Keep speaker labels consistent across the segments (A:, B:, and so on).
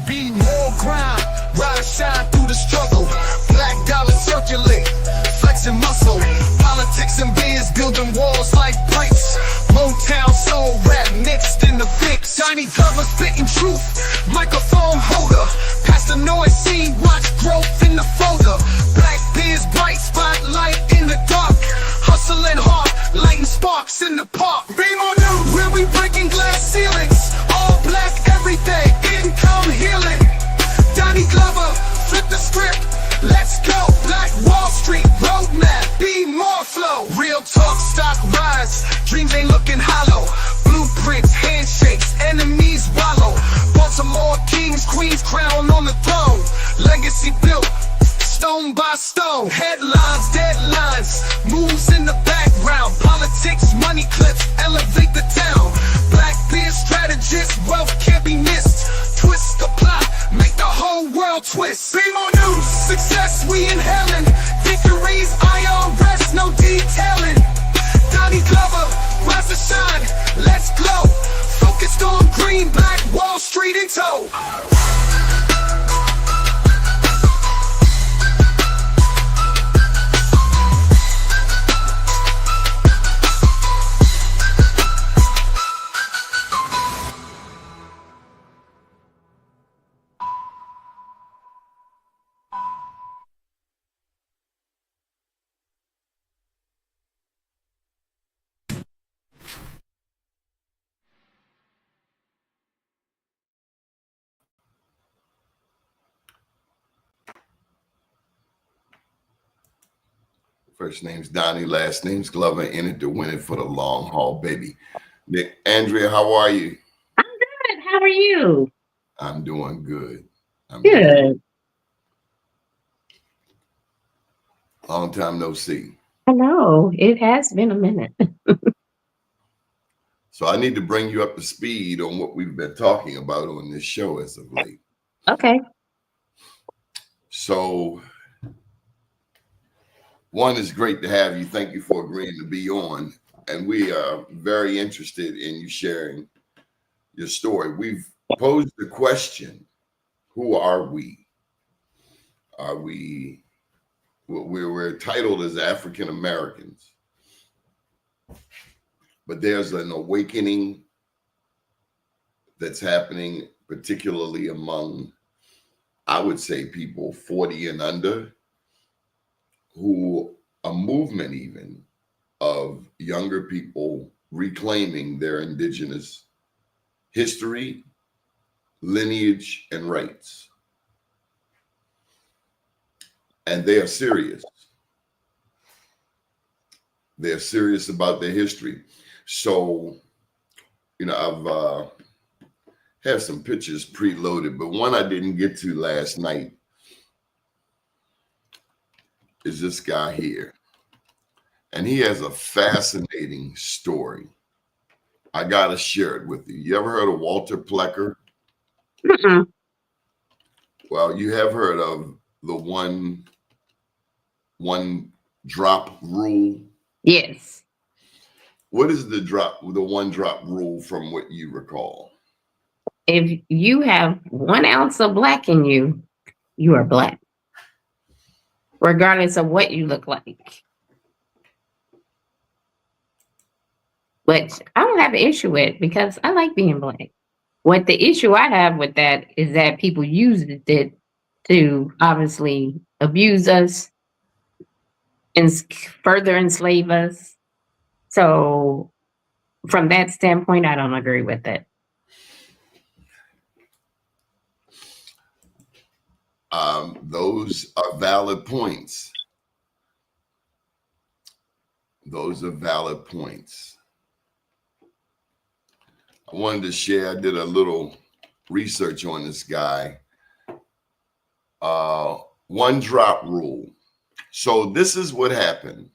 A: Be more grind, rise, shine through the struggle. Black dollar circulate, flexing muscle. Politics and biz building walls like pipes. Motown soul rap mixed in the fix. Tiny cover spitting truth, microphone holder. Past the noise scene, watch growth in the folder. Black biz bright spotlight in the dark. Hustling hard, lighting sparks in the park. Be more new, where we breaking glass ceilings. All black everything, income healing. Donnie Glover, flip the script, let's go. Black Wall Street roadmap, be more flow. Real talk, stock rise, dreams ain't looking hollow. Blueprints, handshakes, enemies wallow. Baltimore kings, queens, crown on the throne. Legacy built, stone by stone. Headlines, deadlines, moves in the background. Politics, money clips, elevate the town. Black biz strategist, wealth can't be missed. Twist the plot, make the whole world twist. Be more news, success we inhaling. Victories, IRS, no detailing. Donnie Glover, rise to shine, let's glow. Focused on green, black Wall Street in tow.
B: First name's Donnie, last name's Glover, in it to win it for the long haul, baby. Andrea, how are you?
C: I'm good. How are you?
B: I'm doing good.
C: Good.
B: Long time no see.
C: I know. It has been a minute.
B: So I need to bring you up to speed on what we've been talking about on this show as of late.
C: Okay.
B: So, one, is great to have you. Thank you for agreeing to be on. And we are very interested in you sharing your story. We've posed the question, who are we? We're titled as African Americans, but there's an awakening that's happening, particularly among, I would say, people 40 and under, who a movement even of younger people reclaiming their indigenous history, lineage, and rights. And they are serious. They're serious about their history. So, I've have some pictures preloaded, but one I didn't get to last night is this guy here. And he has a fascinating story. I got to share it with you. You ever heard of Walter Plecker?
C: Mm-mm.
B: Well, you have heard of the one drop rule?
C: Yes.
B: What is the one drop rule from what you recall?
C: If you have 1 ounce of black in you, you are black, regardless of what you look like. Which I don't have an issue with because I like being black. What the issue I have with that is that people use it to obviously abuse us and further enslave us. So from that standpoint, I don't agree with it.
B: Those are valid points. Those are valid points. I wanted to share, I did a little research on this guy. One drop rule. So this is what happened.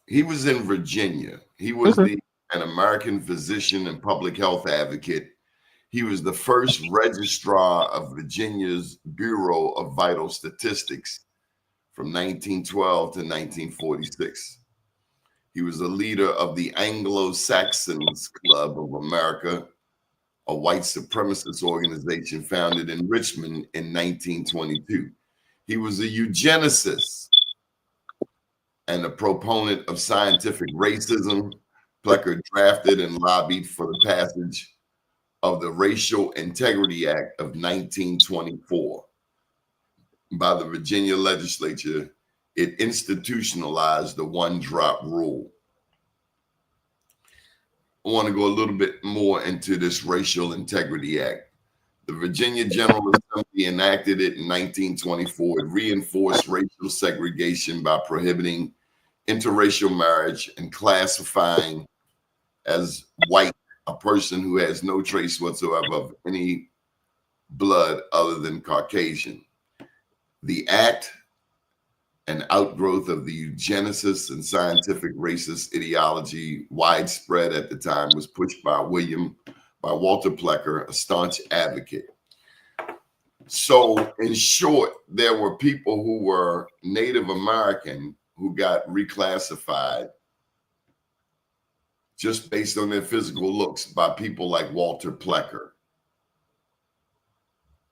B: He was in Virginia. He was an American physician and public health advocate. He was the first registrar of Virginia's Bureau of Vital Statistics from 1912 to 1946. He was a leader of the Anglo-Saxons Club of America, a white supremacist organization founded in Richmond in 1922. He was a eugenicist and a proponent of scientific racism. Plecker drafted and lobbied for the passage of the Racial Integrity Act of 1924 by the Virginia legislature. It institutionalized the one-drop rule. I want to go a little bit more into this Racial Integrity Act. The Virginia General Assembly enacted it in 1924. It reinforced racial segregation by prohibiting interracial marriage and classifying as white a person who has no trace whatsoever of any blood other than Caucasian. The act, an outgrowth of the eugenicist and scientific racist ideology widespread at the time, was pushed by Walter Plecker, a staunch advocate. So in short, there were people who were Native American who got reclassified just based on their physical looks by people like Walter Plecker.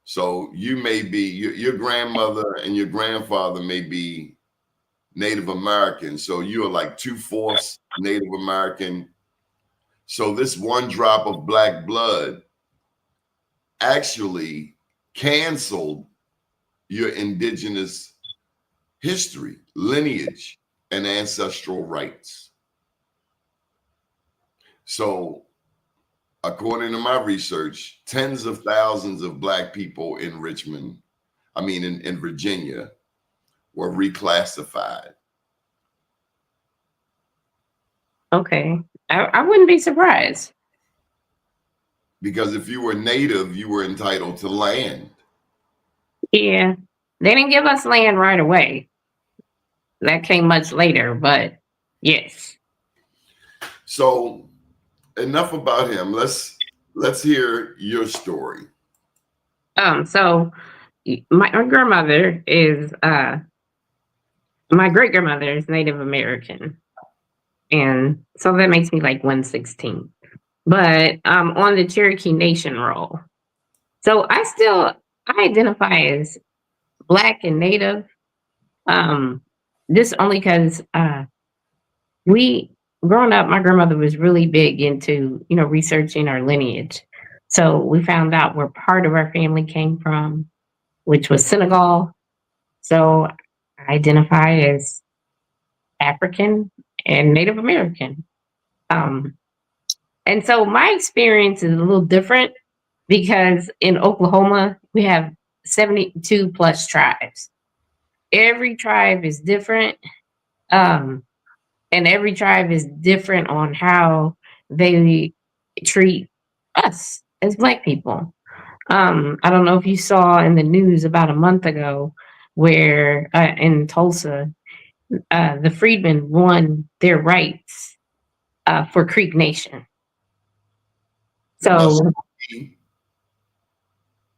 B: So you may be, your grandmother and your grandfather may be Native American. So you are like 2/4 Native American. So this one drop of black blood actually canceled your indigenous history, lineage, and ancestral rights. So according to my research, tens of thousands of black people in in Virginia were reclassified.
C: Okay. I wouldn't be surprised.
B: Because if you were Native, you were entitled to land.
C: Yeah. They didn't give us land right away. That came much later, but yes.
B: So enough about him. Let's hear your story.
C: So my grandmother is my great grandmother is Native American. And so that makes me like 1/16. But on the Cherokee Nation roll. So I identify as Black and Native. Just only because we growing up, my grandmother was really big into, researching our lineage. So we found out where part of our family came from, which was Senegal. So I identify as African and Native American. And so my experience is a little different because in Oklahoma, we have 72 plus tribes. Every tribe is different. And every tribe is different on how they treat us as Black people. I don't know if you saw in the news about a month ago where in Tulsa, the freedmen won their rights for Creek Nation. So,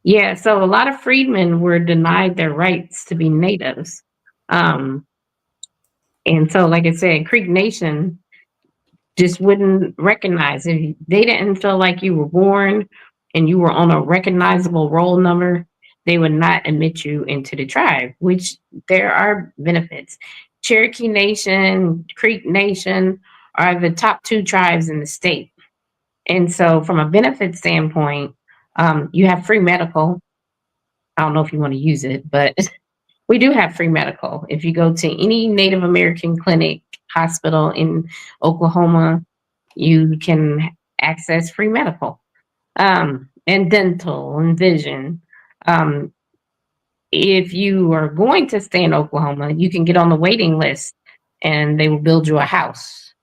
C: yeah, so a lot of freedmen were denied their rights to be natives. And so, like I said, Creek Nation just wouldn't recognize if they didn't feel like you were born and you were on a recognizable roll number, they would not admit you into the tribe, which there are benefits. Cherokee Nation, Creek Nation are the top 2 tribes in the state. And so from a benefit standpoint, you have free medical. I don't know if you want to use it, but we do have free medical. If you go to any Native American clinic, hospital in Oklahoma, you can access free medical, and dental and vision. If you are going to stay in Oklahoma, you can get on the waiting list and they will build you a house.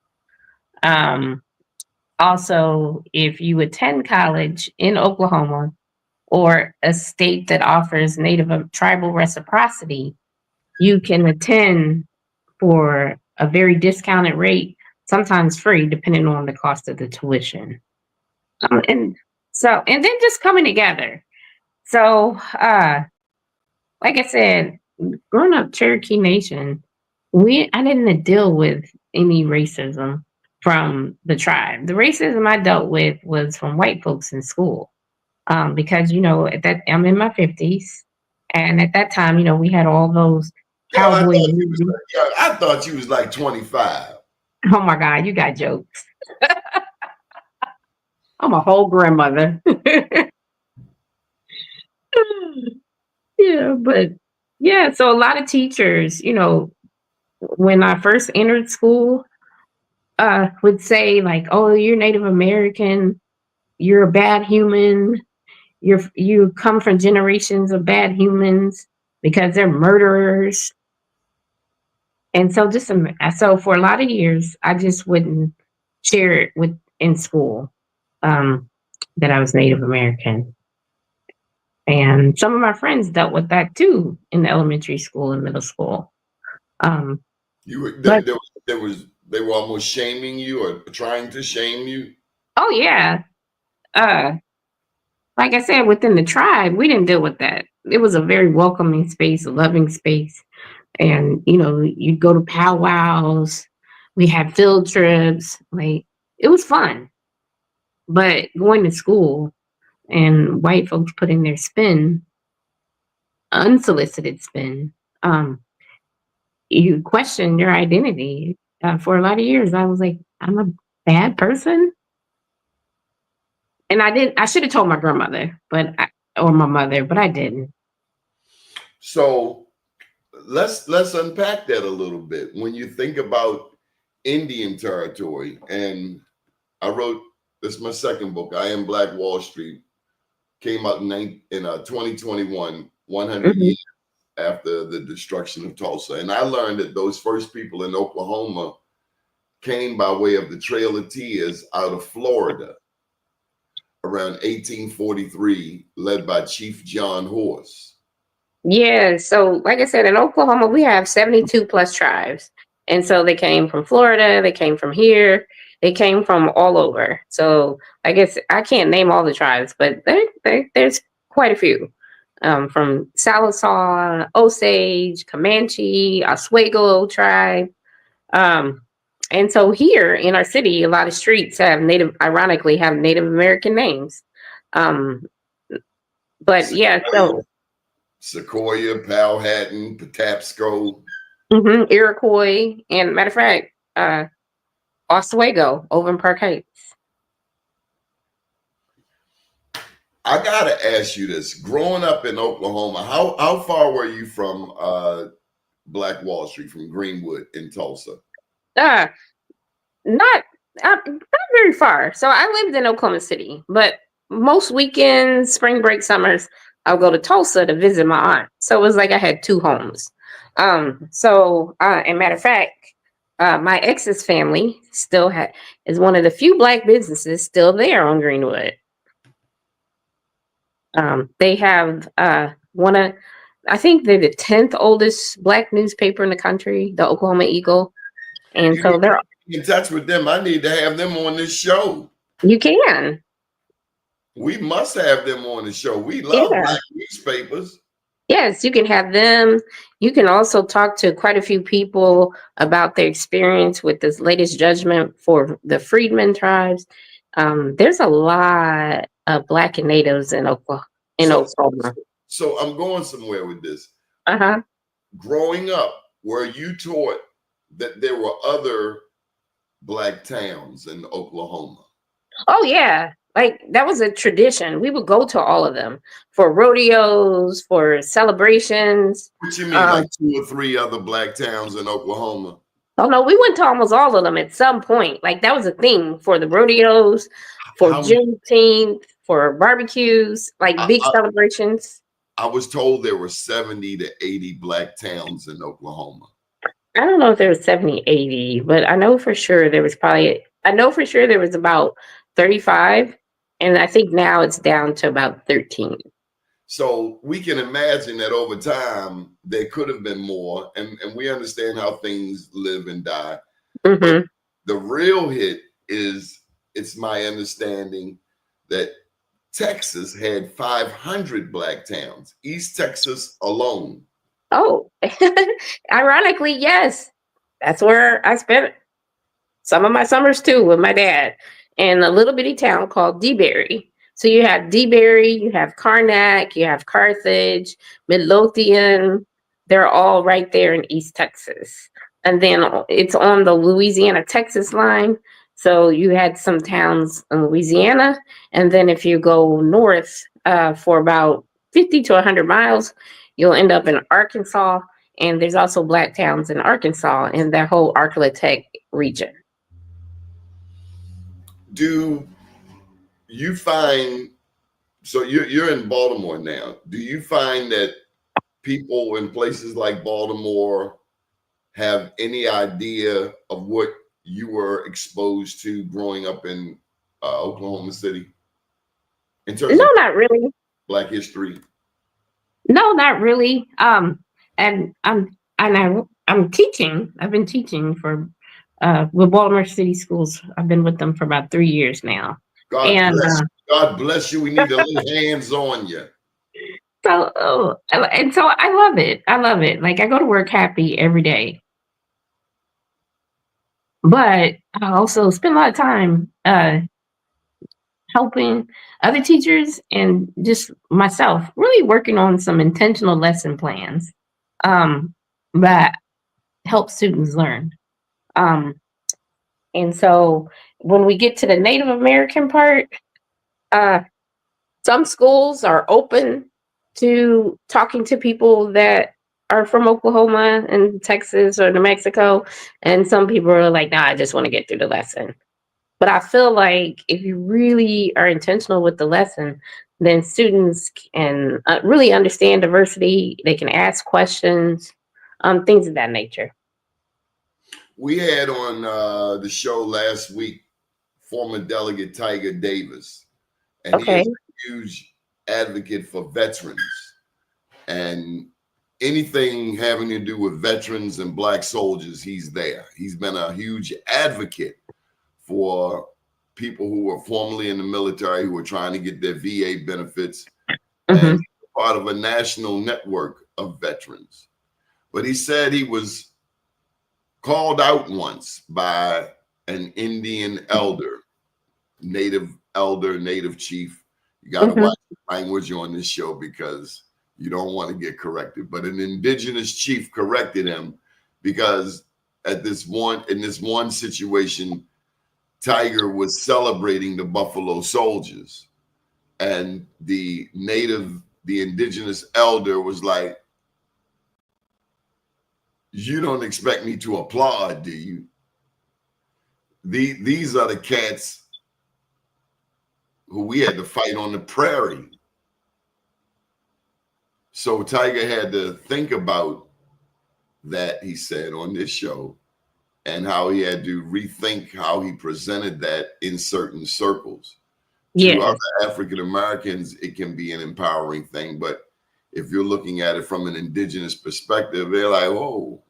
C: Also, if you attend college in Oklahoma or a state that offers Native tribal reciprocity, you can attend for a very discounted rate, sometimes free, depending on the cost of the tuition. And then just coming together. So, like I said, growing up Cherokee Nation, I didn't deal with any racism from the tribe. The racism I dealt with was from white folks in school. Because at that I'm in my 50s, and at that time, we had all those
B: Hell,
C: cowboy movies.
B: I thought you was like 25.
C: Oh my God, you got jokes. I'm a whole grandmother. Yeah, but yeah, so a lot of teachers, when I first entered school, would say like, "Oh, you're Native American, you're a bad human, you come from generations of bad humans because they're murderers." And so so for a lot of years, I just wouldn't share it with in school, um, that I was Native American. And some of my friends dealt with that too in the elementary school and middle school. Um,
B: You were
C: but
B: they were almost shaming you or trying to shame you.
C: oh yeah, uh, like I said, within the tribe, we didn't deal with that. It was a very welcoming space, a loving space, and you'd go to powwows. We had field trips. Like it was fun. But going to school and white folks putting their spin, unsolicited spin, um, you question your identity. For a lot of years, I was like, I'm a bad person, and I didn't. I should have told my grandmother, or my mother, but I didn't.
B: So let's unpack that a little bit. When you think about Indian territory, and I wrote this is my second book, I Am Black Wall Street, came out in 2021, 100
C: Mhm.
B: years after the destruction of Tulsa. And I learned that those first people in Oklahoma came by way of the Trail of Tears out of Florida around 1843, led by Chief John Horse.
C: Yeah, so like I said, in Oklahoma, we have 72 plus tribes. And so they came from Florida, they came from here, they came from all over. So I guess I can't name all the tribes, but there's quite a few. From Sallisaw, Osage, Comanche, Oswego tribe. Um, and so here in our city, a lot of streets ironically, have Native American names. Um, but yeah, so
B: Sequoia, Powhatan, Patapsco.
C: Iroquois, and matter of fact, Oswego over in Park Heights.
B: I gotta ask you this: growing up in Oklahoma, how far were you from Black Wall Street, from Greenwood in Tulsa?
C: Uh, not very far. So I lived in Oklahoma City, but most weekends, spring break, summers, I'll go to Tulsa to visit my aunt. So it was like I had two homes. And matter of fact, my ex's family is one of the few black businesses still there on Greenwood. They have I think they're the 10th oldest black newspaper in the country, the Oklahoma Eagle. And
B: You
C: so
B: need to get in touch with them. I need to have them on this show.
C: you can.
B: We must have them on the show. We love
C: Yeah.
B: black newspapers.
C: Yes, you can have them. You can also talk to quite a few people about their experience with this latest judgment for the Freedmen tribes. There's a lot of black and natives in Oklahoma.
B: So I'm going somewhere with this.
C: Uh-huh.
B: Growing up, were you taught that there were other black towns in Oklahoma?
C: Oh yeah. Like that was a tradition. We would go to all of them for rodeos, for celebrations.
B: What you mean, like 2 or 3 other black towns in Oklahoma?
C: Oh no, we went to almost all of them at some point. Like that was a thing for the rodeos, for Juneteenth, for barbecues, like big celebrations.
B: I was told there were 70 to 80 black towns in Oklahoma.
C: I don't know if there was 70, 80, but I know for sure there was about 35. And I think now it's down to about 13.
B: So we can imagine that over time there could have been more, and we understand how things live and die.
C: Mm-hmm.
B: But the real hit is, it's my understanding that Texas had 500 black towns, East Texas alone.
C: Oh, ironically, yes. That's where I spent some of my summers too with my dad in a little bitty town called DeBerry. So you have DeBerry, you have Karnak, you have Carthage, Midlothian. They're all right there in East Texas. And then it's on the Louisiana Texas line. So you had some towns in Louisiana. And then if you go north for about 50 to 100 miles, you'll end up in Arkansas. And there's also black towns in Arkansas in that whole Arklatex region.
B: Do you find, so you're in Baltimore now, do you find that people in places like Baltimore have any idea of what you were exposed to growing up in Oklahoma City in terms
C: No,
B: of
C: not really.
B: Black history?
C: No, not really. And I'm teaching. I've been teaching for with Baltimore City Schools. I've been with them for about 3 years now.
B: God
C: And
B: bless you. God bless you. We need to lay hands on you.
C: so I love it. I love it. Like I go to work happy every day. But I also spend a lot of time helping other teachers and just myself really working on some intentional lesson plans that help students learn. Um, and so when we get to the Native American part, uh, some schools are open to talking to people that are from Oklahoma and Texas or New Mexico. And some people are like, nah, I just want to get through the lesson. But I feel like if you really are intentional with the lesson, then students can really understand diversity. They can ask questions, things of that nature.
B: We had on the show last week former Delegate Tiger Davis, and he
C: Okay.
B: is a huge advocate for veterans and anything having to do with veterans and Black soldiers. He's there. He's been a huge advocate for people who were formerly in the military who were trying to get their VA benefits, and part of a national network of veterans. But he said he was called out once by an Indian elder, native chief. You got to watch the language on this show because you don't want to get corrected. But an indigenous chief corrected him because in this one situation, Tiger was celebrating the Buffalo Soldiers, and the indigenous elder was like, "You don't expect me to applaud, do you? These are the cats who we had to fight on the prairie." So Tiger had to think about that, he said on this show, and how he had to rethink how he presented that in certain circles. To other African Americans, it can be an empowering thing, but if you're looking at it from an indigenous perspective, they're like, "Oh,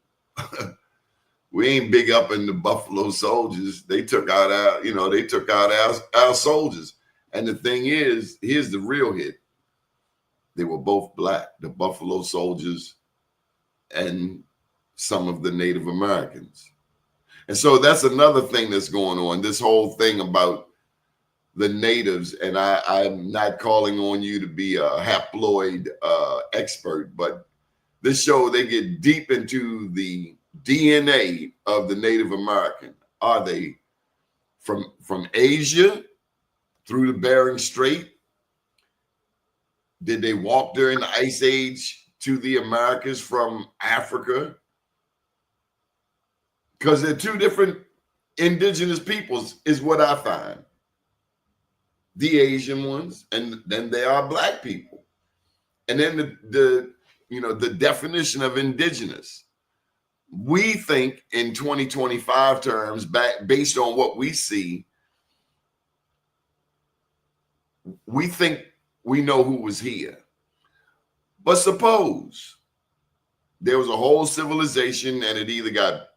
B: we ain't big up in the Buffalo Soldiers. They took out our soldiers." And the thing is, here's the real hit. They were both Black, the Buffalo Soldiers and some of the Native Americans. And so that's another thing that's going on, this whole thing about the natives. And I'm not calling on you to be a haploid expert, but this show, they get deep into the DNA of the Native American. Are they from Asia through the Bering Strait? Did they walk during the Ice Age to the Americas from Africa? Because they're two different indigenous peoples, is what I find. The Asian ones, and then they are Black people. And then the definition of indigenous. We think in 2025 terms, based on what we see, we think we know who was here. But suppose there was a whole civilization and it either got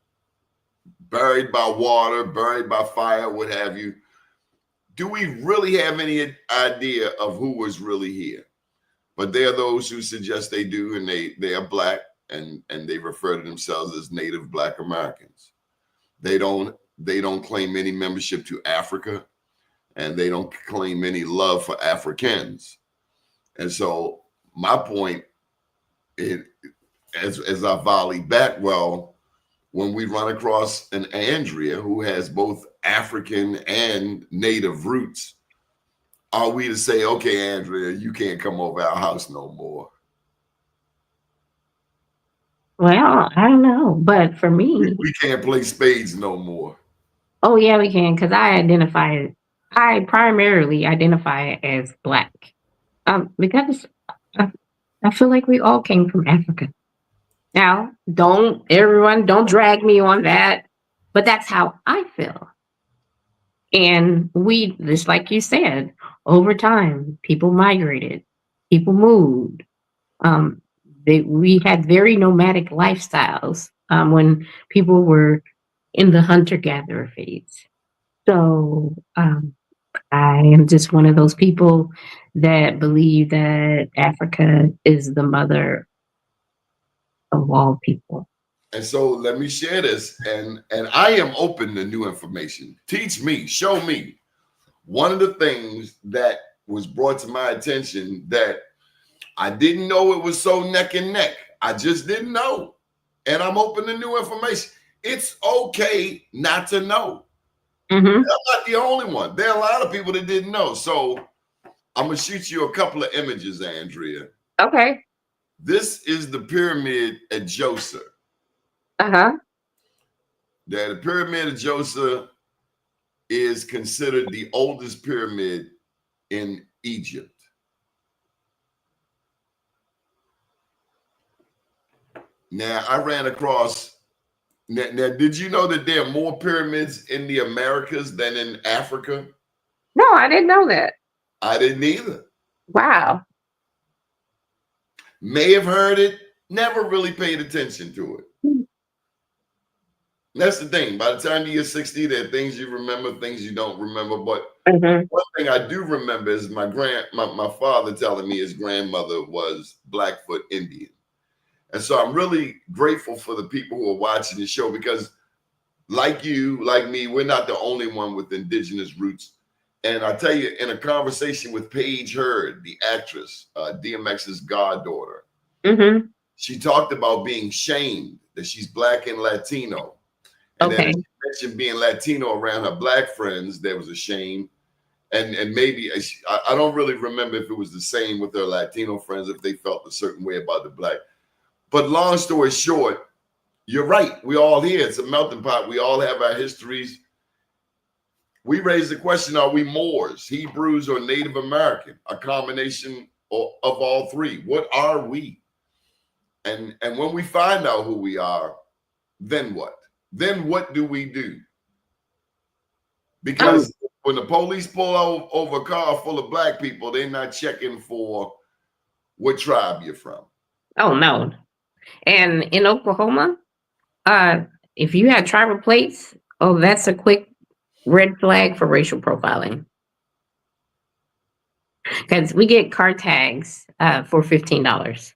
B: buried by water, buried by fire, what have you. Do we really have any idea of who was really here? But there are those who suggest they do, and they are Black, and they refer to themselves as Native Black Americans. They don't they don't claim any membership to Africa, and they don't claim any love for Africans. And so my point is, as I volley back, well, when we run across an Andrea who has both African and Native roots, are we to say, okay, Andrea, you can't come over our house no more?
C: Well, I don't know, but for me,
B: We can't play spades no more.
C: oh yeah, we can, because I primarily identify as Black, because I, I feel like we all came from Africa. Now, don't drag me on that, but that's how I feel. And we, just like you said, over time, people migrated, people moved. Um, we had very nomadic lifestyles when people were in the hunter gatherer phase. So I am just one of those people that believe that Africa is the mother of all people.
B: And so let me share this, and I am open to new information. Teach me, show me. One of the things that was brought to my attention that I didn't know it was so neck and neck. I just didn't know. And I'm open to new information. It's okay not to know.
C: Mm-hmm.
B: I'm not the only one. There are a lot of people that didn't know. So I'm going to shoot you a couple of images, Andrea.
C: Okay.
B: This is the pyramid at Djoser.
C: Uh-huh.
B: The pyramid of Djoser is considered the oldest pyramid in Egypt. Now, I ran across, now, did you know that there are more pyramids in the Americas than in Africa?
C: No, I didn't know that.
B: I didn't either.
C: Wow.
B: May have heard it, never really paid attention to it. That's the thing. By the time you get 60, there are things you remember, things you don't remember. But one thing I do remember is my father telling me his grandmother was Blackfoot Indian. And so I'm really grateful for the people who are watching the show, because like you, like me, we're not the only one with indigenous roots. And I tell you, in a conversation with Paige Hurd, the actress, DMX's goddaughter, she talked about being shamed that she's Black and Latino. And then she mentioned being Latino around her Black friends, there was a shame. And maybe, I don't really remember if it was the same with her Latino friends, if they felt a certain way about the Black. But long story short, you're right. We all here. It's a melting pot. We all have our histories. We raise the question, are we Moors, Hebrews, or Native American? A combination of all three. What are we? And when we find out who we are, then what? Then what do we do? Because when the police pull over a car full of Black people, they're not checking for what tribe you're from.
C: Oh, no. And in Oklahoma, if you had tribal plates, oh, that's a quick red flag for racial profiling. Because we get car tags for $15.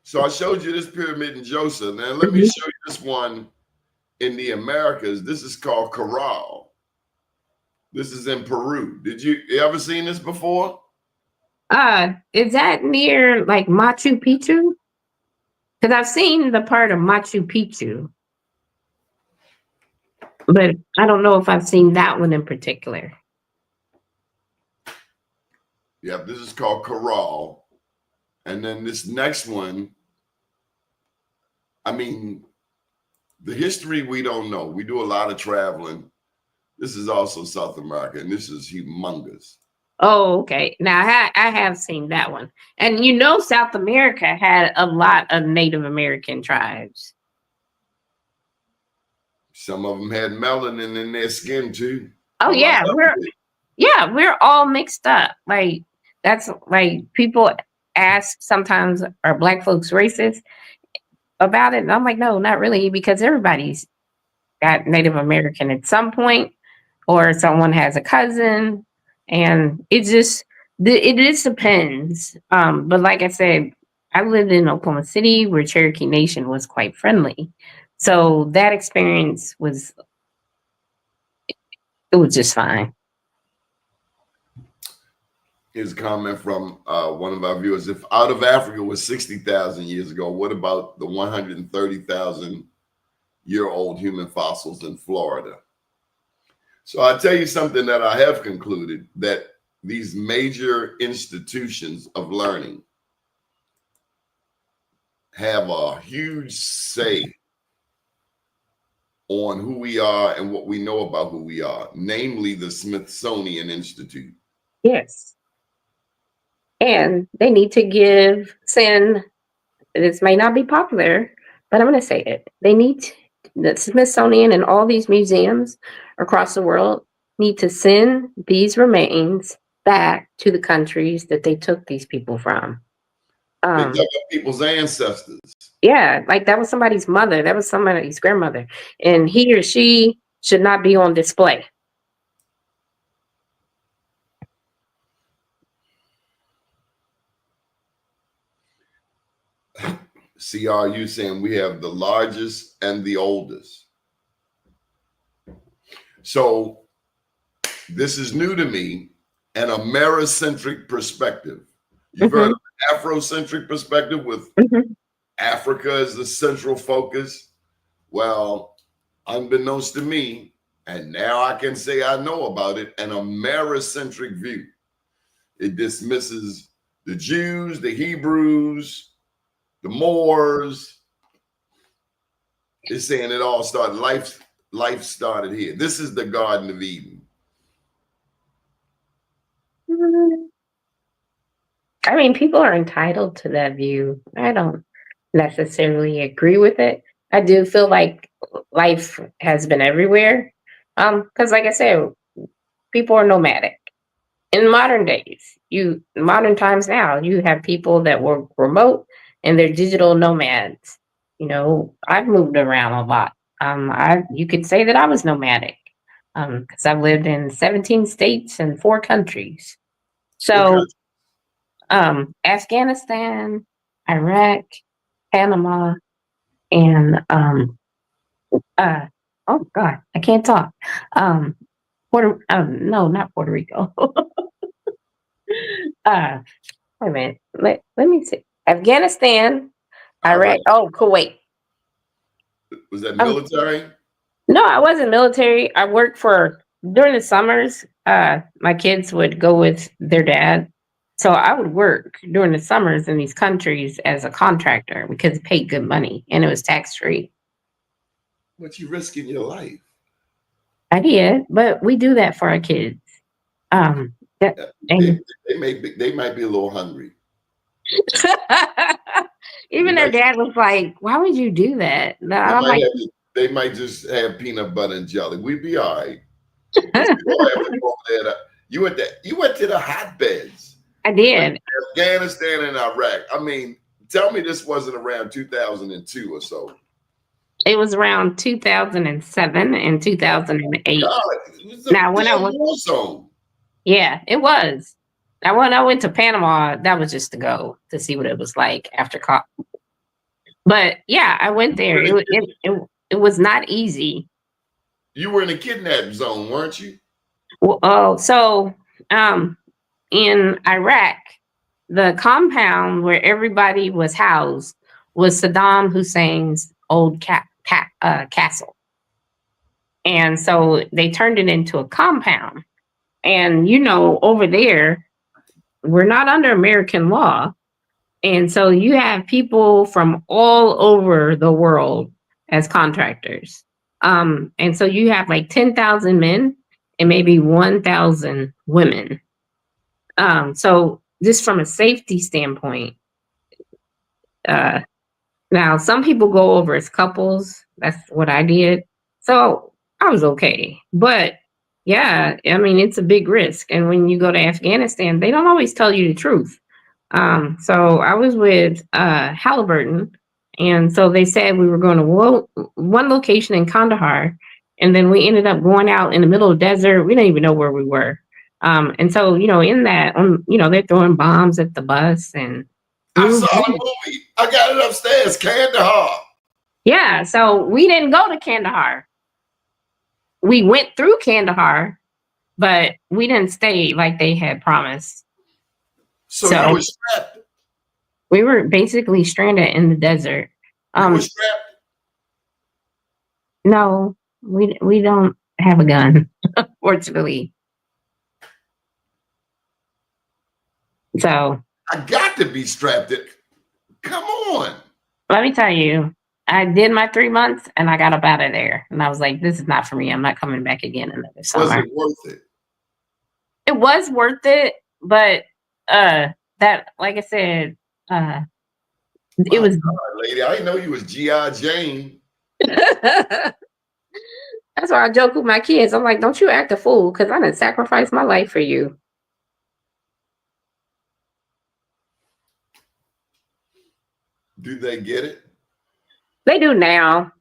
B: So I showed you this pyramid in Djoser. Now let me show you this one in the Americas. This is called Corral. This is in Peru. Did you ever seen this before?
C: Is that near like Machu Picchu? Because I've seen the part of Machu Picchu, but I don't know if I've seen that one in particular.
B: Yep, this is called Corral. And then this next one, I mean, the history we don't know. We do a lot of traveling. This is also South America, and this is humongous.
C: Oh, okay. Now I have seen that one. And you know, South America had a lot of Native American tribes.
B: Some of them had melanin in their skin too.
C: Oh yeah, we're all mixed up. Like that's like people ask sometimes, are Black folks racist about it? And I'm like, no, not really, because everybody's got Native American at some point, or someone has a cousin. And it just depends. But like I said, I lived in Oklahoma City where Cherokee Nation was quite friendly. So that experience was, it was just fine.
B: Here's a comment from one of our viewers. If out of Africa was 60,000 years ago, what about the 130,000-year-old human fossils in Florida? So I'll tell you something that I have concluded, that these major institutions of learning have a huge say on who we are and what we know about who we are, namely the Smithsonian Institute.
C: Yes. And they need to send, this may not be popular, but I'm going to say it. They need, the Smithsonian and all these museums across the world need to send these remains back to the countries that they took these people from.
B: They dug up people's ancestors.
C: Yeah, like that was somebody's mother, that was somebody's grandmother, and he or she should not be on display.
B: CRU saying we have the largest and the oldest. So this is new to me, an Americentric perspective. You've heard of an Afrocentric perspective with Africa as the central focus. Well, unbeknownst to me, and now I can say I know about it, an Americentric view. It dismisses the Jews, the Hebrews, the Moors. It's saying it all started, life started here. This is the Garden of Eden.
C: I mean, people are entitled to that view. I don't necessarily agree with it. I do feel like life has been everywhere. Because like I said, people are nomadic. In modern days, modern times now, you have people that work remote and they're digital nomads. You know, I've moved around a lot. You could say that I was nomadic because I've lived in 17 states and 4 countries. So, Afghanistan, Iraq, Panama, and oh God, I can't talk. No, not Puerto Rico. Wait a minute. Let me see. Afghanistan, Iraq. Oh, Kuwait.
B: Was that military?
C: No, I wasn't military. I worked during the summers. My kids would go with their dad. So I would work during the summers in these countries as a contractor because it paid good money and it was tax free.
B: But you risking your life.
C: I did, but we do that for our kids.
B: They might be a little hungry.
C: Even their dad was like, "Why would you do that?" No, I'm like,
B: they might just have peanut butter and jelly. We'd be all right. You went to the hotbeds.
C: I did.
B: Afghanistan and Iraq. I mean, tell me this wasn't around 2002 or so.
C: It was around 2007 and 2008. Now, when I was, yeah, it was. Now, when I went to Panama, that was just to go to see what it was like after college. But yeah, I went there. It was not easy.
B: You were in a kidnap zone, weren't you?
C: Well, so in Iraq, the compound where everybody was housed was Saddam Hussein's old castle. And so they turned it into a compound. And, you know, over there, we're not under American law. And so you have people from all over the world as contractors. And so you have like 10,000 men and maybe 1,000 women. So just from a safety standpoint, now some people go over as couples. That's what I did. So I was okay. But yeah, I mean, it's a big risk. And when you go to Afghanistan, they don't always tell you the truth. So I was with Halliburton. And so they said we were going to one location in Kandahar. And then we ended up going out in the middle of the desert. We didn't even know where we were. And so, you know, in that, you know, they're throwing bombs at the bus and
B: I saw the movie. I got it upstairs, Kandahar.
C: Yeah, so we didn't go to Kandahar. We went through Kandahar, but we didn't stay like they had promised.
B: So you were strapped.
C: We were basically stranded in the desert.
B: You were strapped.
C: No, we don't have a gun, fortunately. So
B: I got to be strapped. Come on.
C: let me tell you, I did my 3 months and I got up out of there. And I was like, this is not for me. I'm not coming back again another summer.
B: Was it worth it?
C: It was worth it, but that, like I said, it was.
B: God, lady, I didn't know you was G.I. Jane.
C: That's why I joke with my kids. I'm like, don't you act a fool, because I didn't sacrifice my life for you.
B: Do they get it?
C: They do now.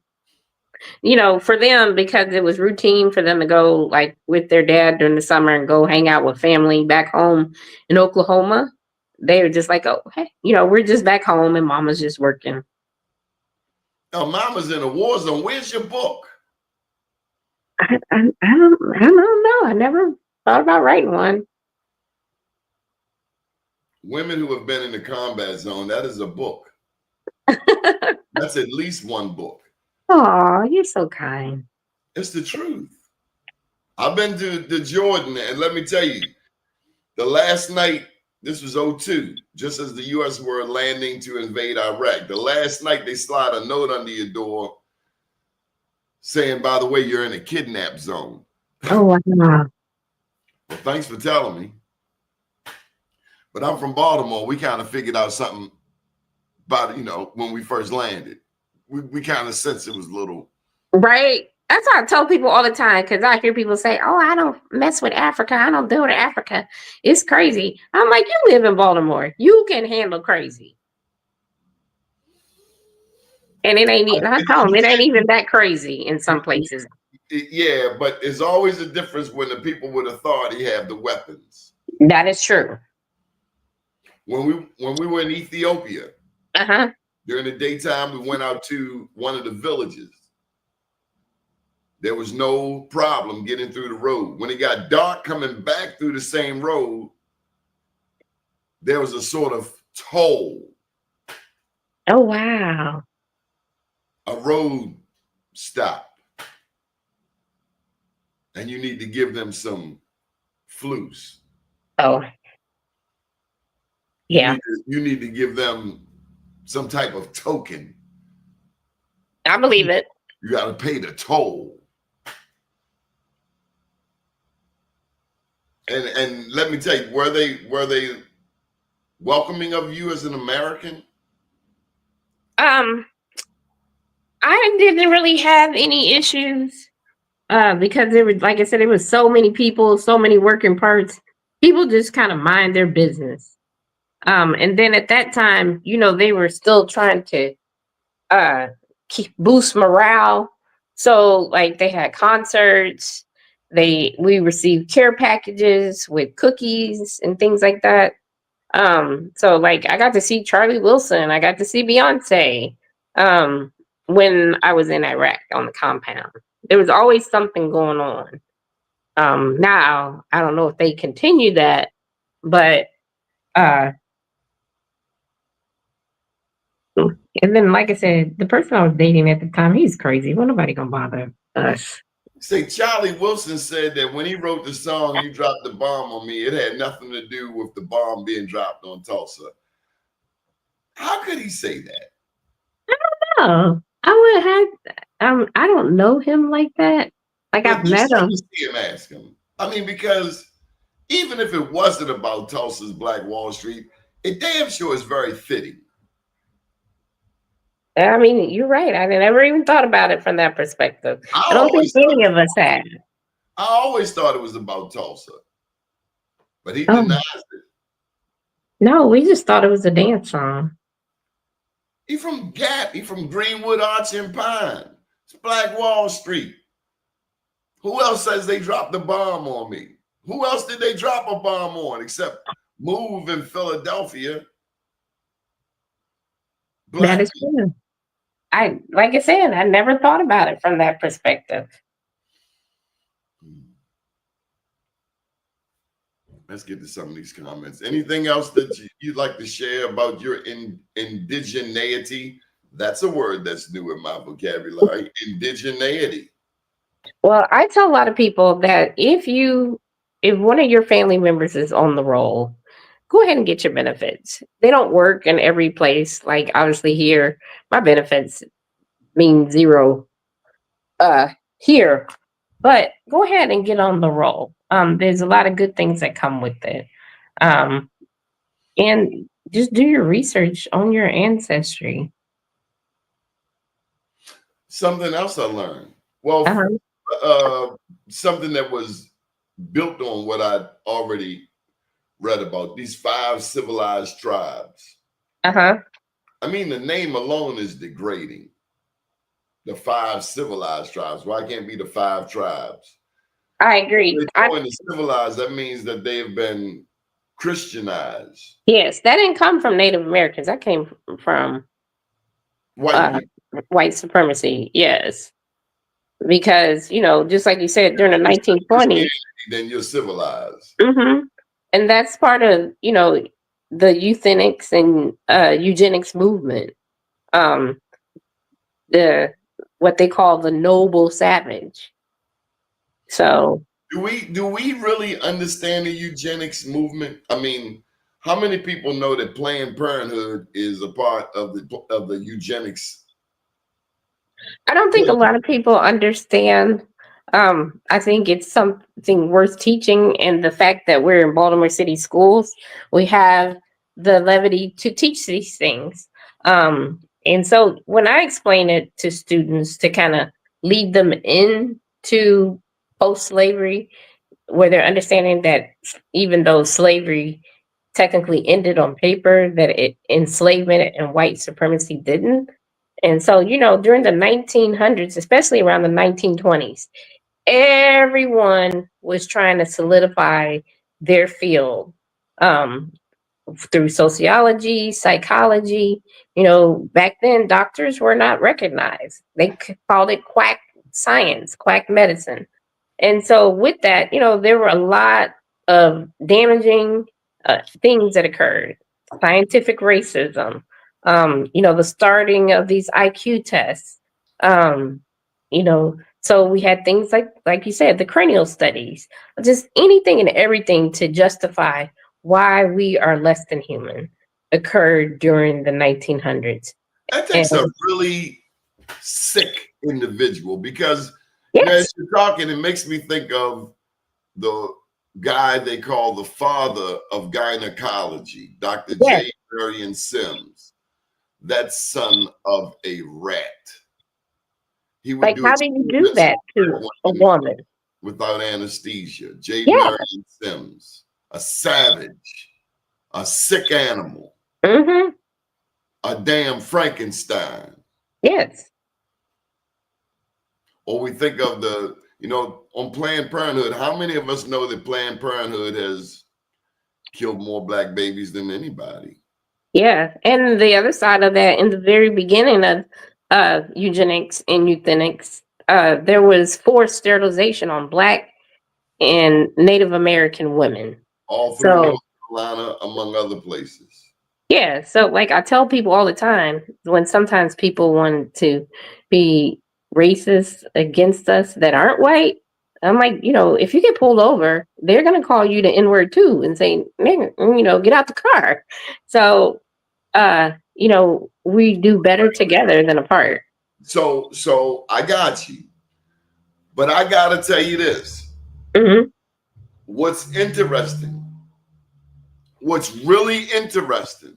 C: You know, for them, because it was routine for them to go like with their dad during the summer and go hang out with family back home in Oklahoma. They were just like, oh, hey, you know, we're just back home and mama's just working.
B: Oh, mama's in a war zone. Where's your book?
C: I don't know. I never thought about writing one.
B: Women who have been in the combat zone, that is a book. That's at least one book.
C: Oh, you're so kind.
B: It's the truth. I've been to Jordan, and let me tell you, the last night, this was 2002, just as the U.S. were landing to invade Iraq. The last night, they slide a note under your door saying, by the way, you're in a kidnap zone.
C: Oh, wow.
B: Well, thanks for telling me. But I'm from Baltimore. We kind of figured out something about, you know, when we first landed. We kind of sensed it was a little.
C: Right. That's what I tell people all the time, because I hear people say, oh, I don't mess with Africa. I don't deal with Africa. It's crazy. I'm like, you live in Baltimore. You can handle crazy. And it ain't even, I tell them, it ain't even that crazy in some places.
B: Yeah, but there's always a difference when the people with authority have the weapons.
C: That is true.
B: When we were in Ethiopia, during the daytime, we went out to one of the villages. There was no problem getting through the road. When it got dark, coming back through the same road, there was a sort of toll.
C: Oh, wow.
B: A road stop. And you need to give them some flus.
C: Oh. Yeah.
B: You need to give them some type of token.
C: I believe it.
B: You got to pay the toll. And let me tell you, were they welcoming of you as an American?
C: I didn't really have any issues because there was, like I said, it was so many people, so many working parts. People just kind of mind their business. And then at that time, you know, they were still trying to boost morale. So like they had concerts. We received care packages with cookies and things like that. So like I got to see Charlie Wilson, I got to see Beyonce when I was in Iraq on the compound. There was always something going on. Now I don't know if they continue that, but and then like I said, the person I was dating at the time, he's crazy. Well, nobody gonna bother us.
B: Say, Charlie Wilson said that when he wrote the song, "You Dropped the Bomb on Me," it had nothing to do with the bomb being dropped on Tulsa. How could he say that?
C: I don't know. I don't know him like that. Like, but I've met him.
B: See him, ask him. I mean, because even if it wasn't about Tulsa's Black Wall Street, it damn sure is very fitting.
C: I mean, you're right. I never even thought about it from that perspective. I don't think any of us had.
B: I always thought it was about Tulsa, but he denies it.
C: No, we just thought it was a dance song.
B: He from Gap. He from Greenwood, Arch and Pine. It's Black Wall Street. Who else says they dropped the bomb on me? Who else did they drop a bomb on except Move in Philadelphia?
C: That
B: Black
C: is true. Like I said, I never thought about it from that perspective.
B: people. Let's get to some of these comments. Anything else that you'd like to share about your indigeneity? That's a word that's new in my vocabulary. Indigeneity.
C: Well, I tell a lot of people that if one of your family members is on the roll, go ahead and get your benefits. They don't work in every place. Like obviously here, my benefits mean zero here, but go ahead and get on the roll. There's a lot of good things that come with it. Um, and just do your research on your ancestry.
B: Something else I learned. Well,
C: Uh-huh.
B: uh, something that was built on what I'd already read about these 5 civilized tribes.
C: Uh-huh.
B: I mean, the name alone is degrading. The 5 civilized tribes. Why can't it be the 5 tribes?
C: I
B: When
C: agree.
B: they go into civilized, that means that they have been Christianized.
C: Yes, that didn't come from Native Americans. That came from
B: White
C: uh,
B: people.
C: white supremacy. Yes, because just like you said, during the
B: If it's
C: 1920s.
B: Christianity, then you're civilized.
C: And that's part of the euthanics and eugenics movement. Um, the what they call the noble savage. So
B: Do we really understand the eugenics movement? I mean, how many people know that Planned Parenthood is a part of the eugenics?
C: I don't think a lot of people understand. I think it's something worth teaching, and the fact that we're in Baltimore City schools, we have the levity to teach these things. And so when I explain it to students to kind of lead them into post-slavery, where they're understanding that even though slavery technically ended on paper, that enslavement and white supremacy didn't. And so, during the 1900s, especially around the 1920s, everyone was trying to solidify their field um, through sociology, psychology. Back then, doctors were not recognized. They called it quack science, quack medicine. And so, with that, there were a lot of damaging things that occurred. Scientific racism, the starting of these IQ tests, so we had things like you said, the cranial studies, just anything and everything to justify why we are less than human occurred during the 1900s.
B: That
C: And
B: takes a really sick individual because as
C: yes,
B: you're talking, it makes me think of the guy they call the father of gynecology, Dr.
C: yes,
B: J. Marion Sims. That son of a rat. He would
C: like
B: do
C: how did you do
B: experiments
C: that
B: on
C: to a
B: women
C: woman?
B: without anesthesia. J.
C: Yeah.
B: Marion Sims, a savage, a sick animal,
C: Mm-hmm.
B: a damn Frankenstein.
C: Yes.
B: Or we think of on Planned Parenthood, how many of us know that Planned Parenthood has killed more black babies than anybody?
C: Yeah. And the other side of that, in the very beginning of eugenics and euthanics, there was forced sterilization on Black and Native American women.
B: All through
C: So
B: North Carolina, among other places.
C: yeah, so like I tell people all the time, when sometimes people want to be racist against us that aren't white, I'm like, if you get pulled over, they're gonna call you the N word too and say, nigga, get out the car. So we do better together than apart.
B: So I got you. But I gotta tell you this.
C: Hmm.
B: What's interesting, what's really interesting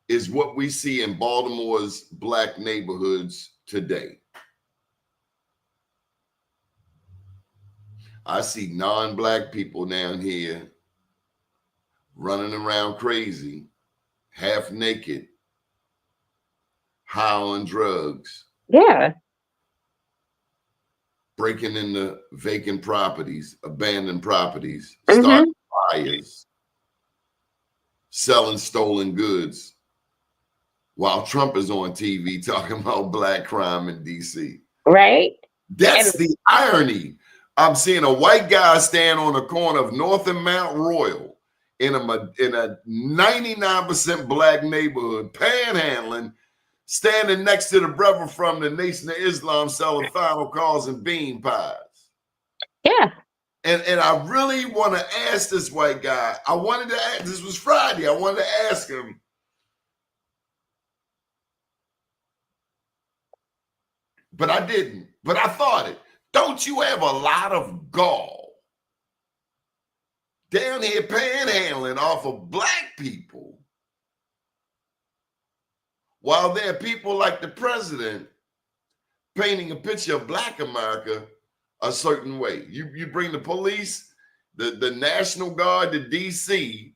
B: is what we see in Baltimore's black neighborhoods today. I see non-black people down here running around crazy, half naked, high on drugs,
C: Yeah.
B: breaking into vacant properties, abandoned properties,
C: Hmm.
B: starting fires, selling stolen goods. while Trump is on TV talking about black crime in DC.
C: Right?
B: That's
C: And
B: the irony. I'm seeing a white guy stand on the corner of North and Mount Royal in a 99% black neighborhood, panhandling, standing next to the brother from the Nation of Islam selling final calls and bean pies.
C: yeah.
B: And I really want to ask this white guy. I wanted to ask, this was Friday. I wanted to ask him, but I didn't. But I thought it. Don't you have a lot of gall down here panhandling off of black people while there are people like the president painting a picture of black America a certain way? You bring the police, the National Guard to DC,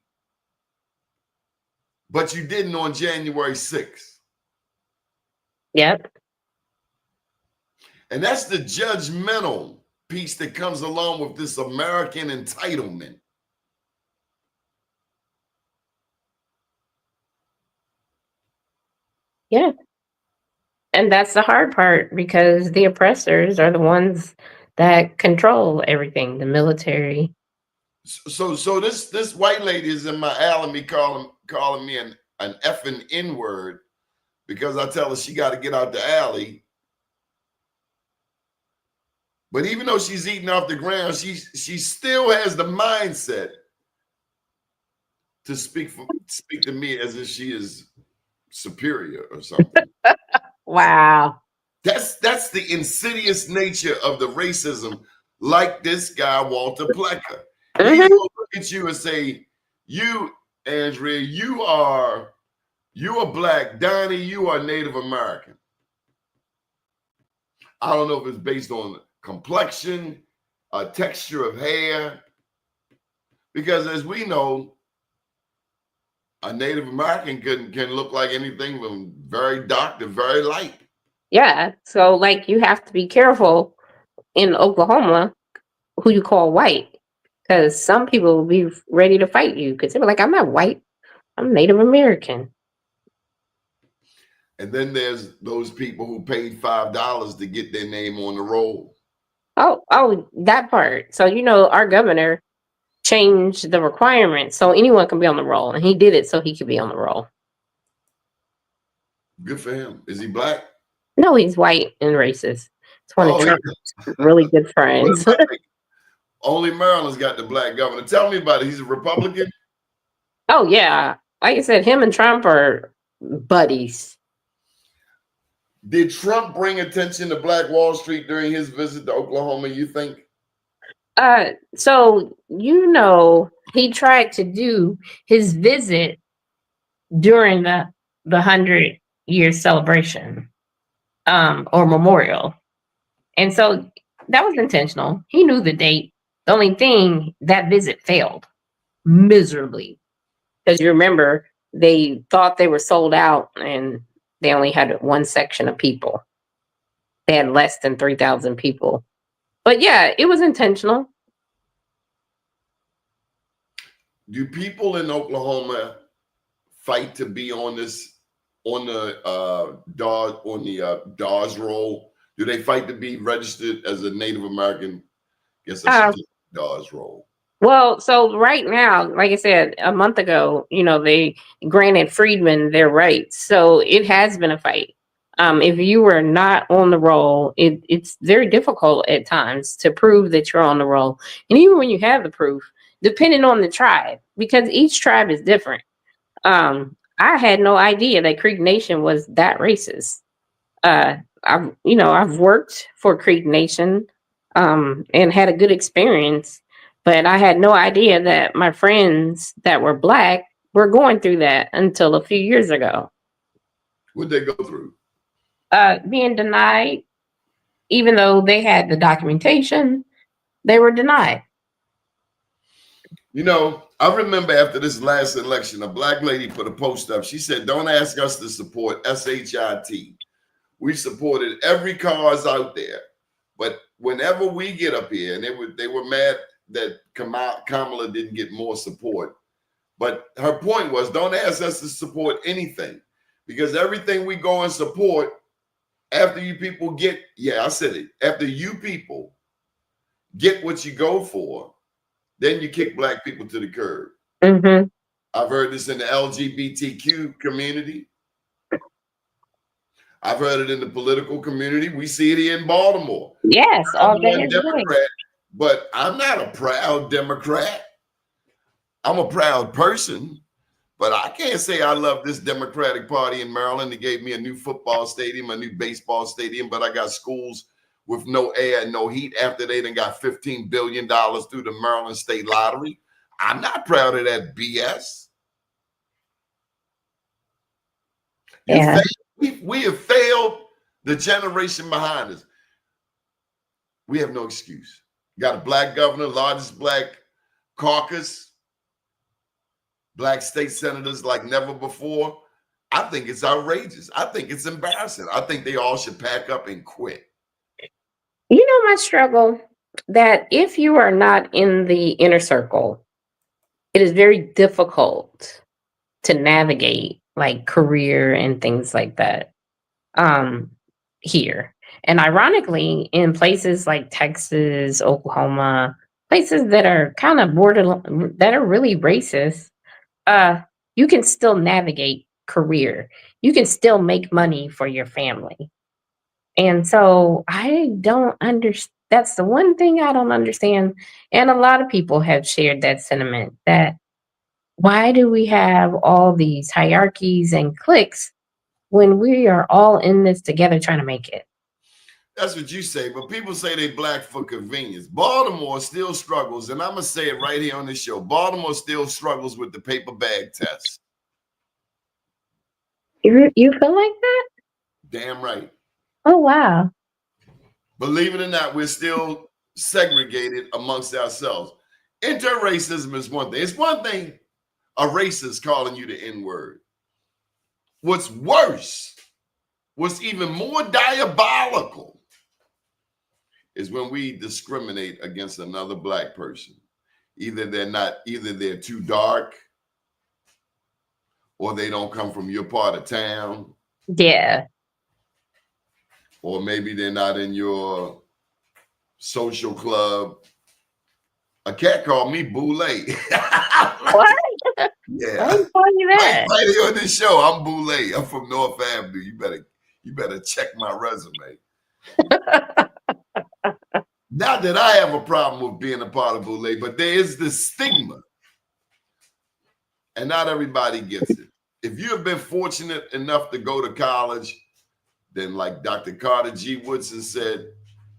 B: but you didn't on January 6th.
C: Yep.
B: And that's the judgmental piece that comes along with this American entitlement.
C: Yeah. And that's the hard part, because the oppressors are the ones that control everything, the military.
B: So this white lady is in my alley, me calling me an effing N-word because I tell her she got to get out the alley. But even though she's eating off the ground, she still has the mindset to speak to me as if she is superior or something.
C: Wow.
B: That's the insidious nature of the racism, like this guy, Walter Plecker. He will look at you and say, you, Andrea, you are black. Donnie, you are Native American. I don't know if it's based on complexion, texture of hair, because as we know, a Native American can look like anything from very dark to very light.
C: Yeah. So, like, you have to be careful in Oklahoma who you call white, because some people will be ready to fight you because they're like, I'm not white, I'm Native American.
B: And then there's those people who paid $5 to get their name on the roll.
C: Oh, that part. So, our governor changed the requirements so anyone can be on the roll, and he did it so he could be on the roll.
B: Good for him. Is he black?
C: No, he's white and racist. It's one of Trump's really good friends.
B: Only Maryland's got the black governor. Tell me about it. He's a Republican?
C: Oh, yeah. Like I said, him and Trump are buddies.
B: Did Trump bring attention to Black Wall Street during his visit to Oklahoma, you think?
C: So, he tried to do his visit during the 100-year celebration or memorial. And so that was intentional. He knew the date. The only thing, that visit failed miserably. Because you remember, they thought they were sold out and they only had one section of people. They had less than 3,000 people. But yeah, it was intentional.
B: Do people in Oklahoma fight to be on the DAWS roll? Do they fight to be registered as a Native American? Guess I should DAWS roll.
C: Well, so right now, like I said, a month ago, they granted freedmen their rights. So it has been a fight. If you were not on the roll, it's very difficult at times to prove that you're on the roll. And even when you have the proof, depending on the tribe, because each tribe is different. I had no idea that Creek Nation was that racist. I've worked for Creek Nation and had a good experience, but I had no idea that my friends that were black were going through that until a few years ago.
B: What'd they go through?
C: Being denied, even though they had the documentation, they were denied.
B: I remember after this last election, a black lady put a post up. She said, don't ask us to support SHIT. We supported every cause out there. But whenever we get up here, and they were mad that Kamala didn't get more support. But her point was, don't ask us to support anything, Because everything we go and support, after you people get, I said it, after you people get what you go for, then you kick black people to the curb.
C: Mm-hmm.
B: I've heard this in the LGBTQ community. I've heard it in the political community. We see it here in Baltimore.
C: Yes,
B: I'm
C: all day
B: one
C: every day.
B: Democrat, but I'm not a proud Democrat. I'm a proud person, but I can't say I love this Democratic Party in Maryland. They gave me a new football stadium, a new baseball stadium, but I got schools with no air and no heat after they done got $15 billion through the Maryland State Lottery. I'm not proud of that BS.
C: Yeah.
B: We have failed the generation behind us. We have no excuse. Got a black governor, largest black caucus, black state senators like never before. I think it's outrageous. I think it's embarrassing. I think they all should pack up and quit.
C: You know my struggle, that if you are not in the inner circle, it is very difficult to navigate like career and things like that here. And ironically, in places like Texas, Oklahoma, places that are kind of borderline, that are really racist, you can still navigate career. You can still make money for your family. And so I don't understand. That's the one thing I don't understand. And a lot of people have shared that sentiment, that why do we have all these hierarchies and cliques when we are all in this together trying to make it?
B: That's what you say, but people say they black for convenience. Baltimore still struggles, and I'm going to say it right here on this show. Baltimore still struggles with the paper bag test.
C: You feel like that?
B: Damn right.
C: Oh, wow.
B: Believe it or not, we're still segregated amongst ourselves. Inter-racism is one thing. It's one thing a racist calling you the N-word. What's worse, what's even more diabolical, is when we discriminate against another black person. Either they're too dark, or they don't come from your part of town.
C: Yeah.
B: Or maybe they're not in your social club. A cat called me Boule.
C: What?
B: Yeah.
C: I didn't call you that.
B: Right here on this show, I'm Boule. I'm from North Avenue. You better check my resume. Not that I have a problem with being a part of Boule, but there is this stigma. And not everybody gets it. If you have been fortunate enough to go to college, then like Dr. Carter G. Woodson said,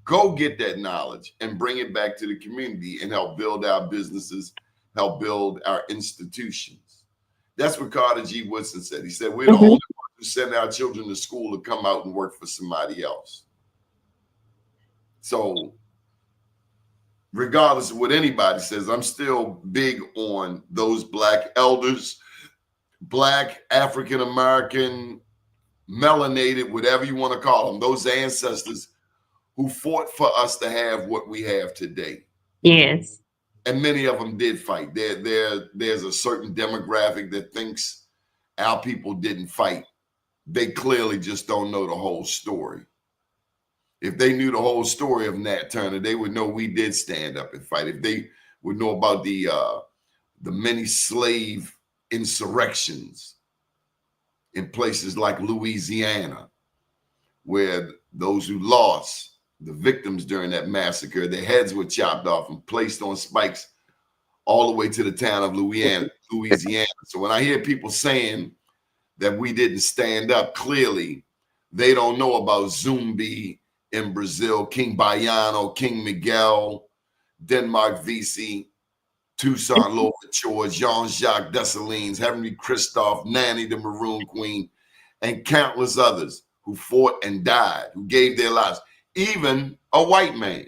B: go get that knowledge and bring it back to the community and help build our businesses, help build our institutions. That's what Carter G. Woodson said. He said, we're the only ones who send our children to school to come out and work for somebody else. So regardless of what anybody says, I'm still big on those black elders, black African-American, melanated, whatever you want to call them, those ancestors who fought for us to have what we have today.
C: Yes.
B: And many of them did fight. There's a certain demographic that thinks our people didn't fight. They clearly just don't know the whole story. If they knew the whole story of Nat Turner, they would know we did stand up and fight. If they would know about the many slave insurrections in places like Louisiana, where those who lost, the victims during that massacre, their heads were chopped off and placed on spikes all the way to the town of Louisiana. So when I hear people saying that we didn't stand up, clearly they don't know about Zumbi in Brazil, King Baiano, King Miguel, Denmark Vesey, Toussaint Louverture, Jean-Jacques Dessalines, Henry Christophe, Nanny the Maroon Queen, and countless others who fought and died, who gave their lives. Even a white man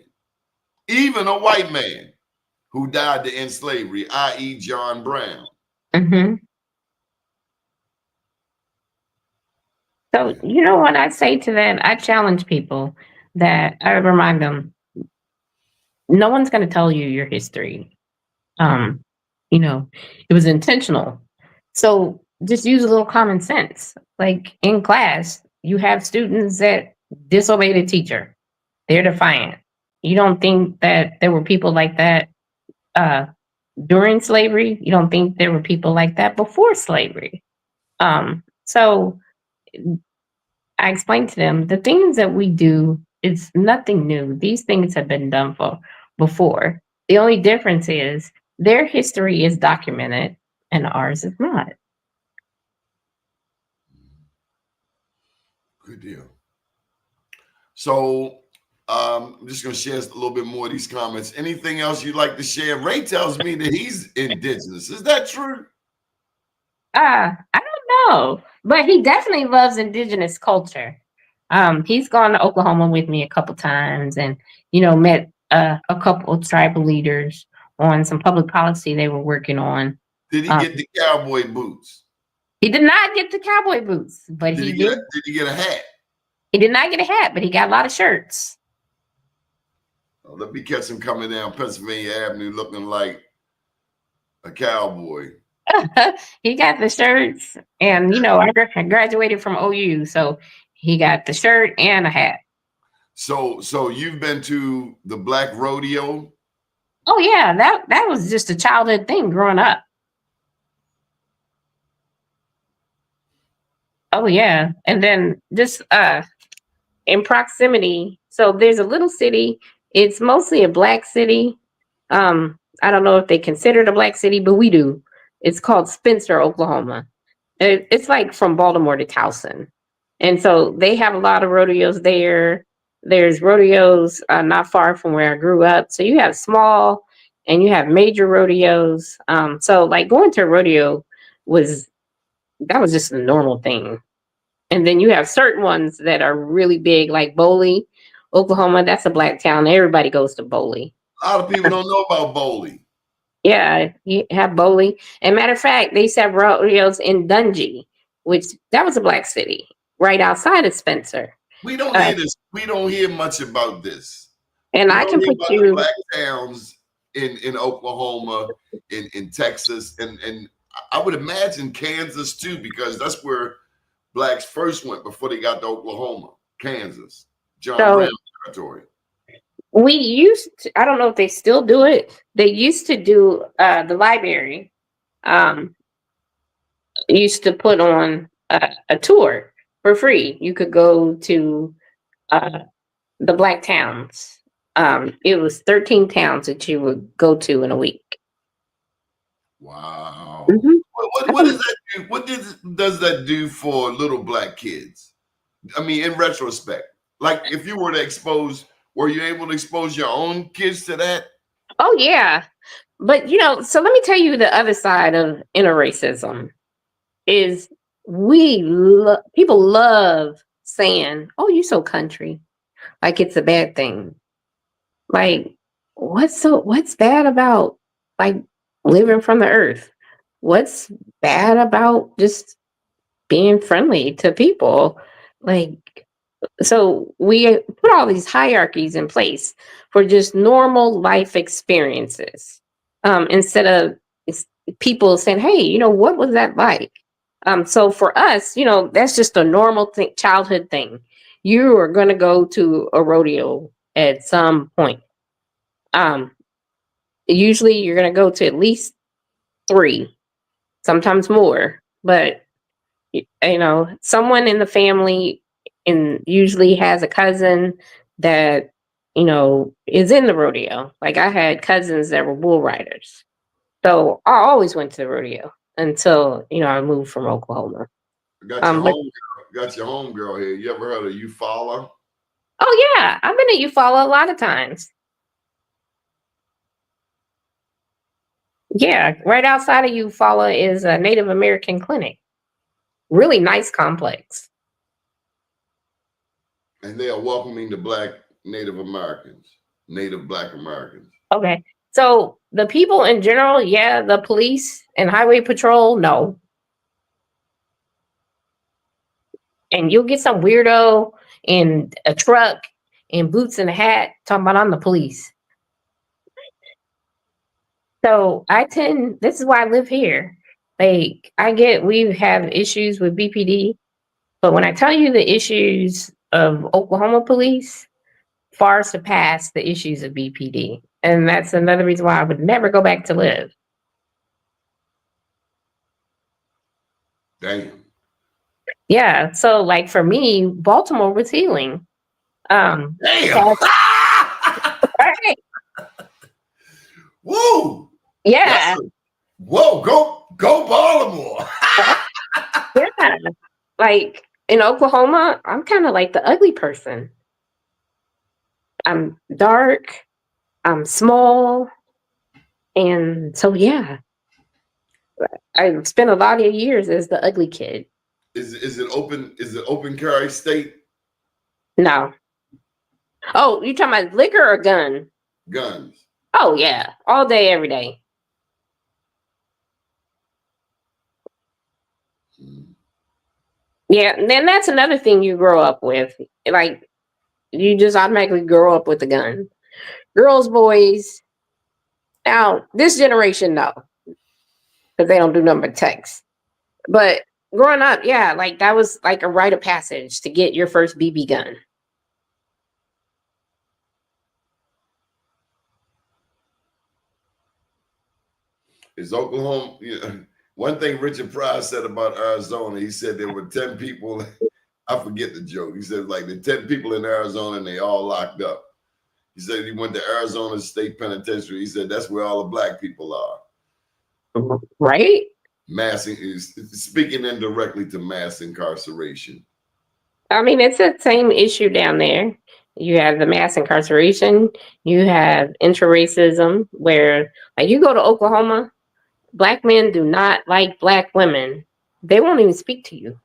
B: who died to end slavery, i.e. John Brown.
C: Mm-hmm. So, you know what I say to that? I challenge people, that I remind them, no one's going to tell you your history. It was intentional. So just use a little common sense. Like in class, you have students that disobey the teacher. They're defiant. You don't think that there were people like that uh, during slavery? You don't think there were people like that before slavery? So I explained to them the things that we do is nothing new. These things have been done for before. The only difference is their history is documented and ours is not.
B: Good deal. So I'm just going to share a little bit more of these comments. Anything else you'd like to share? Ray tells me that he's indigenous. Is that true?
C: I don't know, but he definitely loves indigenous culture. He's gone to Oklahoma with me a couple times, and met a couple of tribal leaders on some public policy they were working on.
B: Did he get the cowboy boots?
C: He did not get the cowboy boots, but
B: Did
C: he
B: he
C: did.
B: Did he get a hat?
C: He did not get a hat, but he got a lot of shirts.
B: Oh, let me catch him coming down Pennsylvania Avenue looking like a cowboy.
C: He got the shirts, and I graduated from OU, so he got the shirt and a hat.
B: So you've been to the Black Rodeo?
C: Oh yeah, that was just a childhood thing growing up. Oh yeah, and then just in proximity. So there's a little city. It's mostly a black city. I don't know if they consider it a black city, but we do. It's called Spencer, Oklahoma. It's like from Baltimore to Towson. And so they have a lot of rodeos there. There's rodeos not far from where I grew up. So you have small and you have major rodeos. So like going to a rodeo was just a normal thing. And then you have certain ones that are really big, like Boley, Oklahoma. That's a black town. Everybody goes to Boley.
B: A lot of people don't know about Boley.
C: Yeah, you have Boley. And matter of fact, they used to have rodeos in Dungy, which that was a black city right outside of Spencer.
B: We don't hear this. We don't hear much about this.
C: And
B: we
C: I
B: don't
C: can
B: hear
C: put
B: about
C: you
B: the black towns in Oklahoma, in Texas, and I would imagine Kansas too, because that's where blacks first went before they got to Oklahoma, Kansas, John Brown territory.
C: We used to, I don't know if they still do it. They used to do the library used to put on a tour for free. You could go to the black towns. It was 13 towns that you would go to in a week.
B: Wow.
C: Mm-hmm.
B: What does that do? What does that do for little black kids? I mean, in retrospect, like if you were to were you able to expose your own kids to that?
C: Oh yeah, but so let me tell you the other side of interracism is people love saying, "Oh, you so country," like it's a bad thing. Like, what's bad about like living from the earth? What's bad about just being friendly to people? Like, so we put all these hierarchies in place for just normal life experiences, instead of people saying, "Hey, what was that like?" So for us, that's just a normal thing, childhood thing. You are going to go to a rodeo at some point. Um, Usually, you're going to go to at least 3, sometimes more, but someone in the family and usually has a cousin that is in the rodeo. Like I had cousins that were bull riders, so I always went to the rodeo until I moved from Oklahoma.
B: Got your home girl here. You ever heard of Eufaula?
C: Oh yeah, I've been at Eufaula a lot of times. Yeah, right outside of Eufaula is a Native American clinic. Really nice complex.
B: And they are welcoming the black Native black Americans.
C: Okay. So the people in general, yeah, the police and highway patrol, no. And you'll get some weirdo in a truck in boots and a hat talking about I'm the police. So this is why I live here. Like, I get we have issues with BPD, but when I tell you the issues of Oklahoma police far surpass the issues of BPD. And that's another reason why I would never go back to live.
B: Damn.
C: Yeah. So like for me, Baltimore was healing.
B: Damn.
C: Right.
B: Whoa.
C: Yeah.
B: Whoa. Go Baltimore.
C: Yeah. Like in Oklahoma, I'm kind of like the ugly person. I'm dark, I'm small, and so yeah, I spent a lot of years as the ugly kid.
B: Is it open? Is it open carry state?
C: No. Oh, you talking about liquor or gun?
B: Guns.
C: Oh yeah, all day, every day. Yeah, and then that's another thing you grow up with. Like you just automatically grow up with a gun. Girls, boys. Now this generation, no, because they don't do nothing but text. But growing up, yeah, like that was like a rite of passage to get your first BB gun.
B: Is Oklahoma? One thing Richard Pryor said about Arizona, he said there were 10 people. I forget the joke. He said like the 10 people in Arizona and they all locked up. He said he went to Arizona State Penitentiary. He said that's where all the black people are.
C: Right?
B: Massing is speaking indirectly to mass incarceration.
C: I mean, it's the same issue down there. You have the mass incarceration, you have inter-racism, where like you go to Oklahoma, black men do not like black women. They won't even speak to you.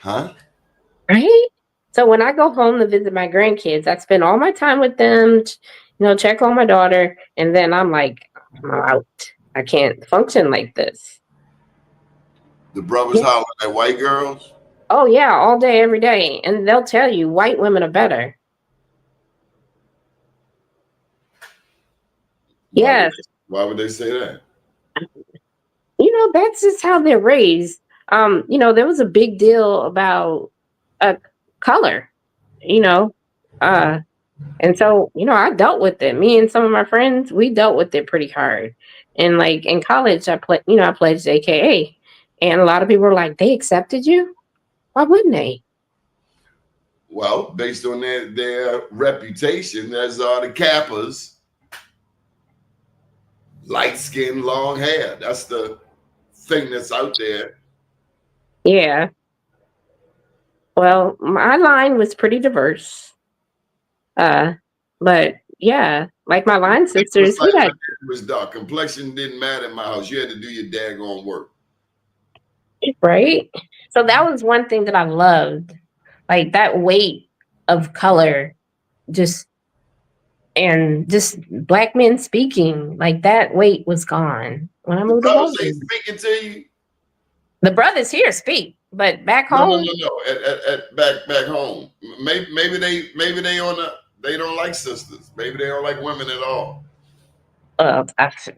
B: Huh?
C: Right? So when I go home to visit my grandkids, I spend all my time with them, check on my daughter, and then I'm like, I'm out. I can't function like this.
B: The brothers hollering at white girls?
C: Oh yeah, all day, every day. And they'll tell you white women are better. Yes.
B: Why would they say that?
C: That's just how they're raised. There was a big deal about color, you know. And so, I dealt with it. Me and some of my friends, we dealt with it pretty hard. And like in college, I pledged AKA. And a lot of people were like, they accepted you? Why wouldn't they?
B: Well, based on their reputation, there's all the Kappas, light skin, long hair. That's the thing that's out there.
C: Yeah. Well, my line was pretty diverse. But yeah, like my line sisters,
B: it was dark. Complexion didn't matter in my house. You had to do your daggone work.
C: Right? So that was one thing that I loved. Like that weight of color, just black men speaking, like that weight was gone when I moved to Baltimore.
B: Speaking to you.
C: The brothers here speak, but back home,
B: no. At back home, maybe they don't like sisters. Maybe they don't like women at all.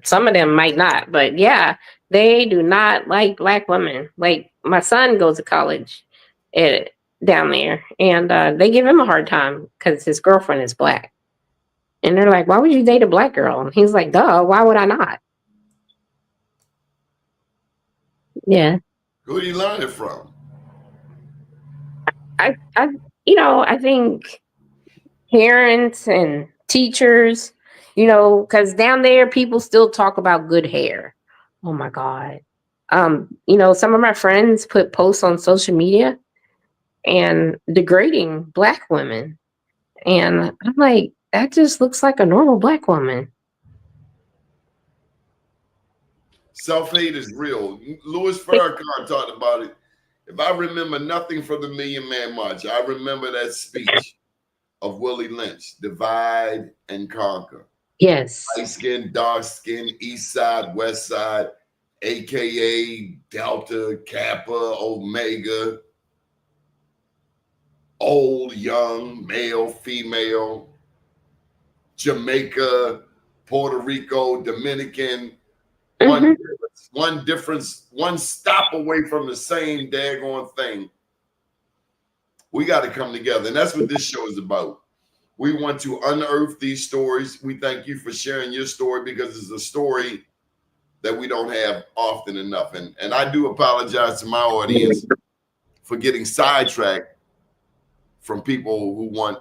C: Some of them might not, but yeah, they do not like black women. Like my son goes to college down there, and they give him a hard time because his girlfriend is black. And they're like, why would you date a black girl? And he's like, duh, why would I not? Yeah.
B: Who do you learn it from?
C: I think parents and teachers, because down there people still talk about good hair. Oh my God. Some of my friends put posts on social media and degrading black women. And I'm like, that just looks like a normal black woman.
B: Self-hate is real. Louis Farrakhan talked about it. If I remember nothing from the Million Man March, I remember that speech of Willie Lynch, divide and conquer.
C: Yes.
B: Light skin, dark skin, east side, west side, AKA Delta, Kappa, Omega, old, young, male, female, Jamaica, Puerto Rico, Dominican, Honduras, one difference, one stop away from the same daggone thing. We got to come together. And that's what this show is about. We want to unearth these stories. We thank you for sharing your story because it's a story that we don't have often enough. And I do apologize to my audience for getting sidetracked from people who want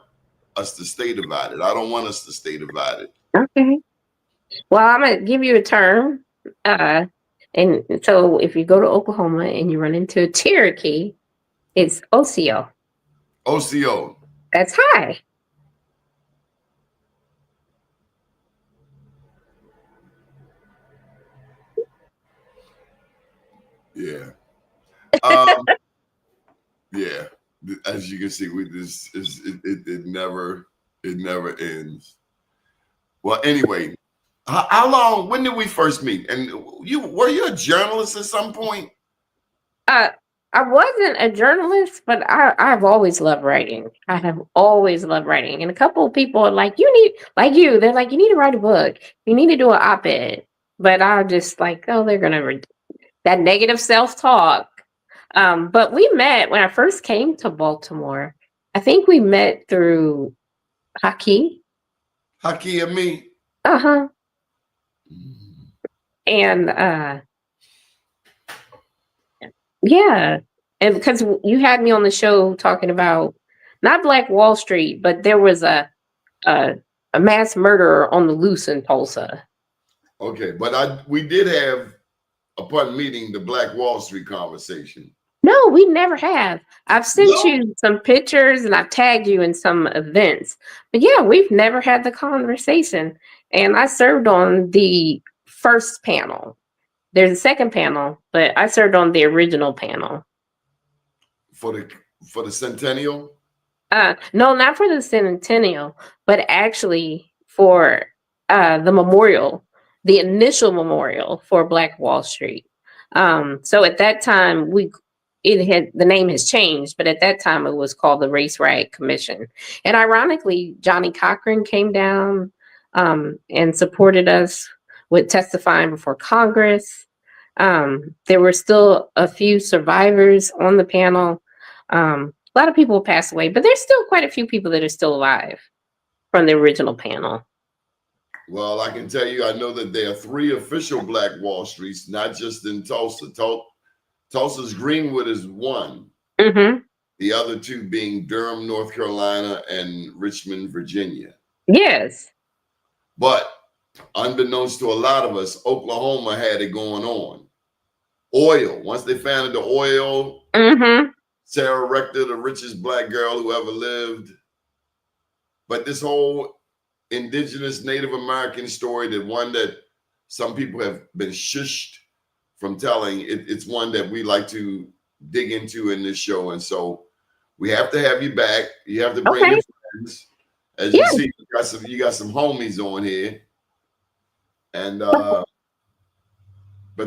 B: us to stay divided. I don't want us to stay divided.
C: Okay. Well, I'm going to give you a term. And so if you go to Oklahoma and you run into a Cherokee, it's OCO.
B: OCO.
C: That's high.
B: Yeah. Yeah. As you can see, it never ends. Well, anyway, how long? When did we first meet? And were you a journalist at some point?
C: I wasn't a journalist, but I've always loved writing. I have always loved writing. And a couple of people are like, they're like, you need to write a book. You need to do an op-ed. But I'm just like, oh, they're going to, that negative self-talk. But we met when I first came to Baltimore. I think we met through Haki.
B: Haki and me.
C: Uh-huh. And yeah. And because you had me on the show talking about not Black Wall Street, but there was a mass murderer on the loose in Tulsa.
B: Okay, but we did have, upon meeting, the Black Wall Street conversation.
C: No, we never have. I've sent you some pictures and I've tagged you in some events. But yeah, we've never had the conversation. And I served on the first panel. There's a second panel, but I served on the original panel.
B: For the centennial?
C: No, not for the centennial, but actually for the memorial, the initial memorial for Black Wall Street. So at that time, the name has changed, but at that time it was called the Race Riot Commission. And ironically, Johnny Cochran came down and supported us with testifying before Congress. There were still a few survivors on the panel. A lot of people passed away, but there's still quite a few people that are still alive from the original panel.
B: Well, I can tell you, I know that there are 3 official Black Wall Streets, not just in Tulsa. Tulsa's Greenwood is one.
C: Mm-hmm.
B: The other 2 being Durham, North Carolina, and Richmond, Virginia.
C: Yes.
B: But unbeknownst to a lot of us, Oklahoma had it going on. Oil. Once they founded the oil, Sarah Rector, the richest Black girl who ever lived. But this whole indigenous Native American story, that some people have been shushed from telling, it's one that we like to dig into in this show. And so we have to have you back. You have to bring your friends. As you see, you got some homies on here. And but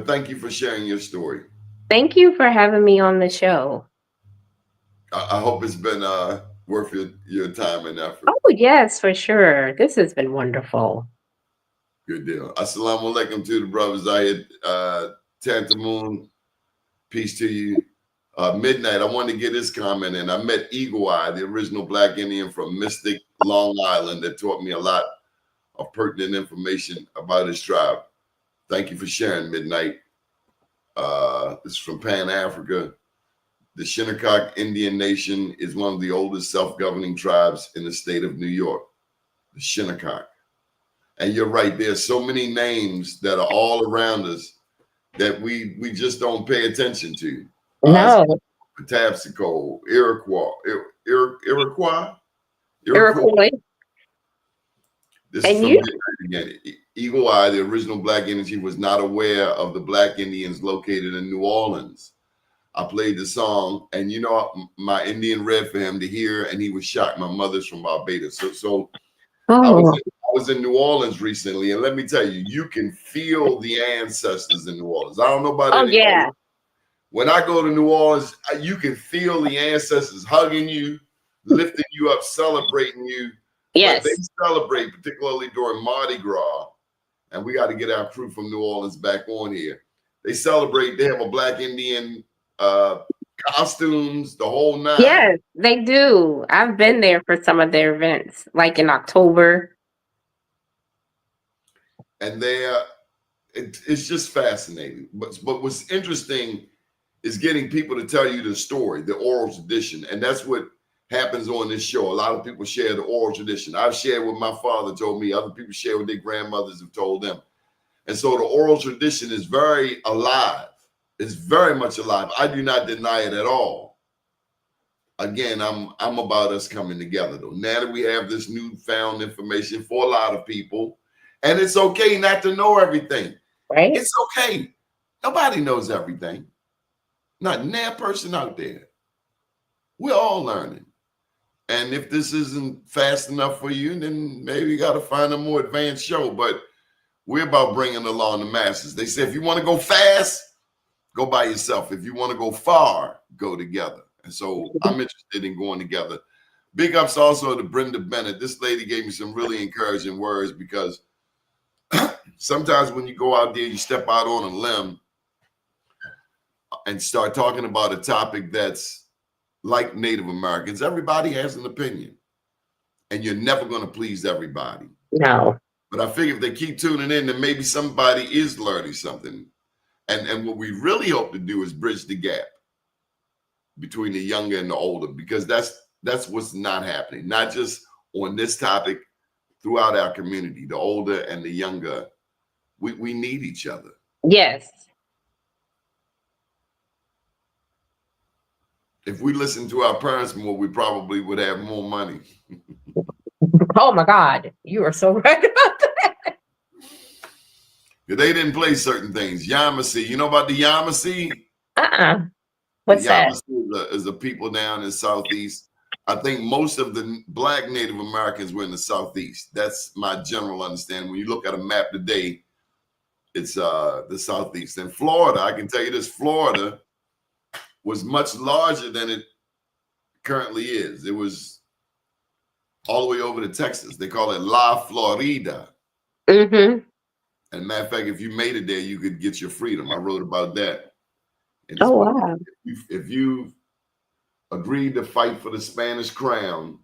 B: thank you for sharing your story.
C: Thank you for having me on the show.
B: I hope it's been worth your time and effort.
C: Oh, yes, for sure. This has been wonderful.
B: Good deal. Assalamu alaikum to the brothers out here. Tantamoon, peace to you. Midnight, I wanted to get this comment in. I met Eagle Eye, the original Black Indian from Mystic, Long Island, that taught me a lot of pertinent information about his tribe. Thank you for sharing, Midnight. This is from Pan Africa. The Shinnecock Indian Nation is one of the oldest self-governing tribes in the state of New York, the Shinnecock. And you're right, there's so many names that are all around us that we just don't pay attention to.
C: No.
B: Patapsco, Iroquois. This is from again. Eagle Eye, the original Black Indians, he was not aware of the Black Indians located in New Orleans. I played the song, and you know, my Indian read for him to hear, and he was shocked. My mother's from Barbados, so I was in New Orleans recently, and let me tell you, you can feel the ancestors in New Orleans. I don't know about anybody.
C: Yeah.
B: When I go to New Orleans, you can feel the ancestors hugging you, lifting you up, celebrating you.
C: Yes.
B: But they celebrate, particularly during Mardi Gras, and we got to get our crew from New Orleans back on here. They celebrate. They have a Black Indian costumes, the whole nine.
C: Yes, they do. I've been there for some of their events, like in October.
B: And it's just fascinating. But what's interesting is getting people to tell you the story, the oral tradition. And that's what happens on this show. A lot of people share the oral tradition. I've shared what my father told me. Other people share what their grandmothers have told them. And so the oral tradition is very alive. It's very much alive. I do not deny it at all. Again, I'm about us coming together, though. Now that we have this newfound information for a lot of people, and it's okay not to know everything.
C: Right?
B: It's okay. Nobody knows everything. Not a person out there. We're all learning. And if this isn't fast enough for you, then maybe you got to find a more advanced show. But we're about bringing along the masses. They say if you want to go fast, go by yourself. If you want to go far, go together. And so I'm interested in going together. Big ups also to Brenda Bennett. This lady gave me some really encouraging words, because sometimes when you go out there, you step out on a limb and start talking about a topic that's like Native Americans. Everybody has an opinion, and you're never going to please everybody.
C: No.
B: But I figure if they keep tuning in, then maybe somebody is learning something. And what we really hope to do is bridge the gap between the younger and the older, because that's what's not happening. Not just on this topic, throughout our community, the older and the younger, we need each other.
C: Yes.
B: If we listened to our parents more, we probably would have more money.
C: Oh my God, you are so right about that.
B: They didn't play certain things. Yamasee, you know about the Yamasee?
C: What's
B: the
C: that?
B: Yamasee is a people down in the Southeast. I think most of the Black Native Americans were in the Southeast. That's my general understanding. When you look at a map today, it's the Southeast. And Florida, I can tell you this, Florida was much larger than it currently is. It was all the way over to Texas. They call it La Florida.
C: Mm-hmm.
B: And matter of fact, if you made it there, you could get your freedom. I wrote about that.
C: Oh, wow.
B: If you agreed to fight for the Spanish crown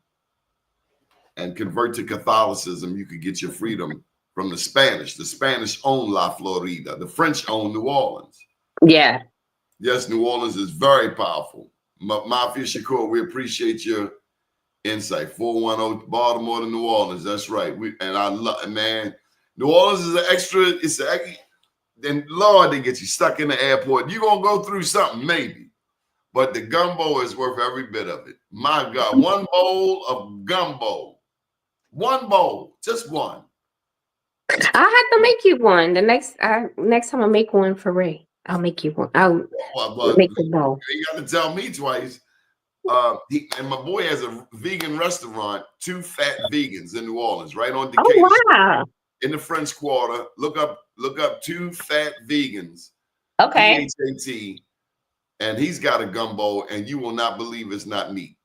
B: and convert to Catholicism, you could get your freedom from the Spanish. The Spanish own La Florida. The French own New Orleans.
C: Yeah.
B: Yes, New Orleans is very powerful. Mafia Shakur, we appreciate your insight. 410 Baltimore to New Orleans. That's right. I love, man. New Orleans is an extra. Then Lord, they get you stuck in the airport. You're gonna go through something, maybe. But the gumbo is worth every bit of it. My God, one bowl of gumbo. One bowl, just one.
C: I have to make you one. The next time I make one for Ray, I'll make you one. I'll make the bowl.
B: You got to tell me twice. And my boy has a vegan restaurant, Two Fat Vegans in New Orleans, right on Decatur.
C: Oh, wow.
B: In the French Quarter. Look up Two Fat Vegans.
C: Okay.
B: PHAT. And he's got a gumbo, and you will not believe it's not meat.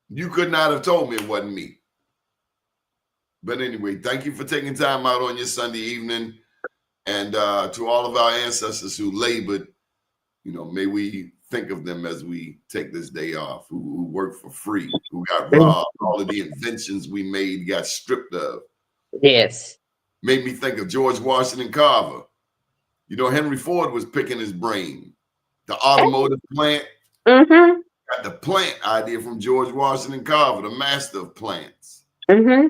B: You could not have told me it wasn't meat. But anyway, thank you for taking time out on your Sunday evening. And to all of our ancestors who labored, may we think of them as we take this day off, who worked for free, who got robbed, all of the inventions we made got stripped of.
C: Yes.
B: Made me think of George Washington Carver. Henry Ford was picking his brain. The automotive plant.
C: Mm-hmm.
B: Got the plant idea from George Washington Carver, the master of plants.
C: Mm-hmm.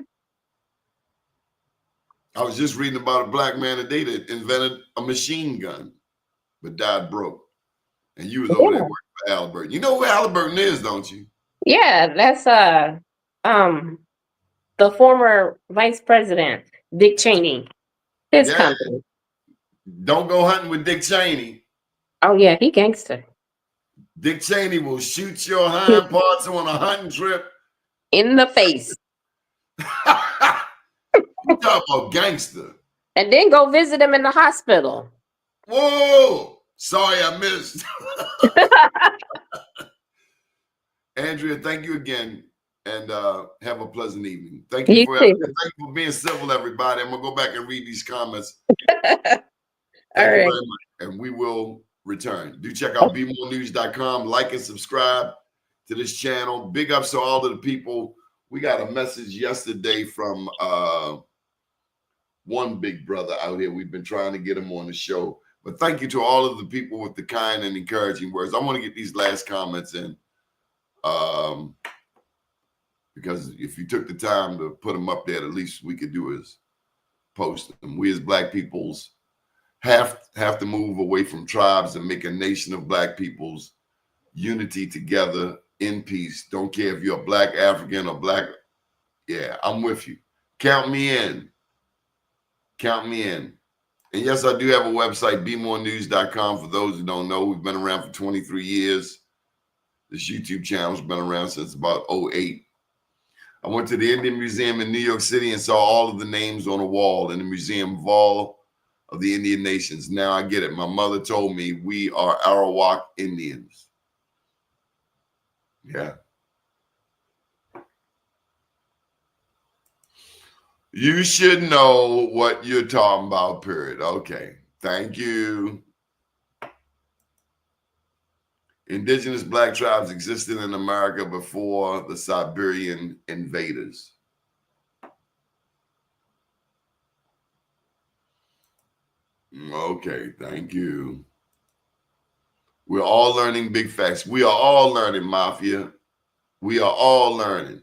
B: I was just reading about a Black man today that invented a machine gun, but died broke. And you was over there working for Halliburton. You know who Halliburton is, don't you?
C: Yeah, that's the former vice president, Dick Cheney. His company.
B: Don't go hunting with Dick Cheney.
C: Oh yeah, he gangster.
B: Dick Cheney will shoot your hind parts on a hunting trip
C: in the face.
B: You talk about gangster.
C: And then go visit him in the hospital.
B: Whoa! Sorry, I missed. Andrea, thank you again, and have a pleasant evening. Thank you for being civil, everybody. I'm gonna go back and read these comments. Thank you
C: right.
B: very much. And we will return. Do check out bmorenews.com. Like and subscribe to this channel. Big ups to all of the people. We got a message yesterday from one big brother out here. We've been trying to get him on the show. But thank you to all of the people with the kind and encouraging words. I want to get these last comments in. Because if you took the time to put them up there, the least we could do is post them. We as Black peoples have to move away from tribes and make a nation of Black peoples, unity together in peace. Don't care if you're a Black African or Black. Yeah, I'm with you. Count me in. Count me in. And yes, I do have a website, bmorenews.com. For those who don't know, we've been around for 23 years. This YouTube channel's been around since about 2008. I went to the Indian Museum in New York City and saw all of the names on a wall in the Museum of all of the Indian nations. Now I get it. My mother told me we are Arawak Indians. Yeah. You should know what you're talking about, period. Okay. Thank you. Indigenous Black tribes existed in America before the Siberian invaders. Okay, thank you. We're all learning big facts. We are all learning, Mafia. We are all learning.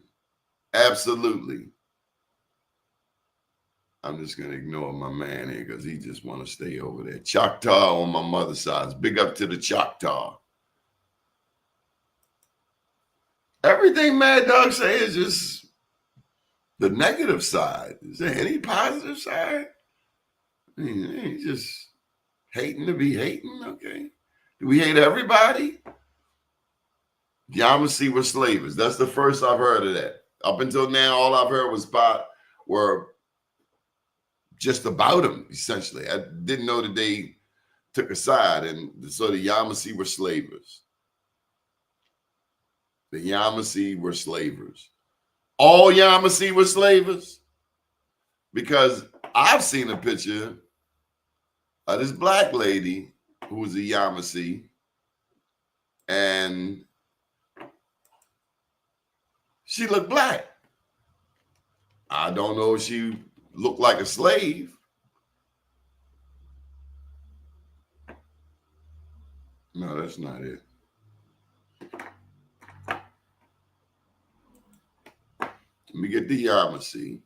B: Absolutely. I'm just going to ignore my man here because he just want to stay over there. Choctaw on my mother's side. Big up to the Choctaw. Everything Mad Dog say is just the negative side. Is there any positive side? I mean, he's just hating to be hating. Okay. Do we hate everybody? Yamasee were slavers. That's the first I've heard of that. Up until now, all I've heard were just about them, essentially. I didn't know that they took a side, and so the Yamasee were slavers. The Yamasee were slavers. All Yamasee were slavers? Because I've seen a picture of this Black lady who was a Yamasee, and she looked Black. I don't know if she looked like a slave. No, that's not it. Let me get the Yamasee.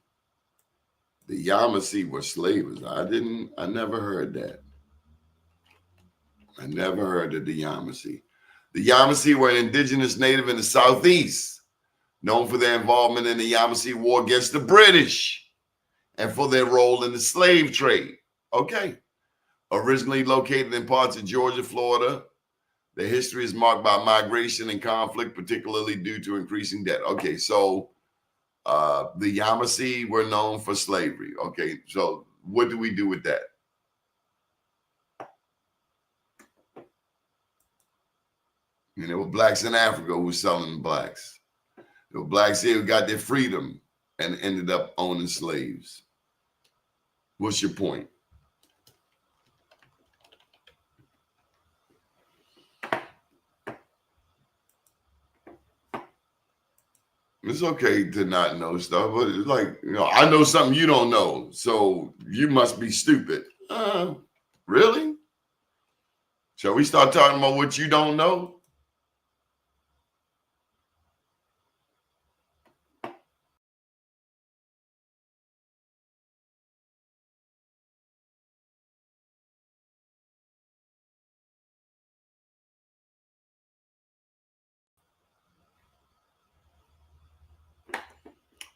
B: The Yamasee were slavers. I never heard that. I never heard of the Yamasee. The Yamasee were an indigenous native in the Southeast, known for their involvement in the Yamasee War against the British and for their role in the slave trade. Okay. Originally located in parts of Georgia, Florida, their history is marked by migration and conflict, particularly due to increasing debt. Okay, so the Yamasee were known for slavery. Okay, so what do we do with that? And there were blacks in Africa who were selling blacks. There were blacks here who got their freedom and ended up owning slaves. What's your point? It's okay to not know stuff, but it's like, I know something you don't know, so you must be stupid. Really? Shall we start talking about what you don't know?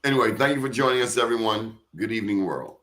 B: Anyway, thank you for joining us, everyone. Good evening, world.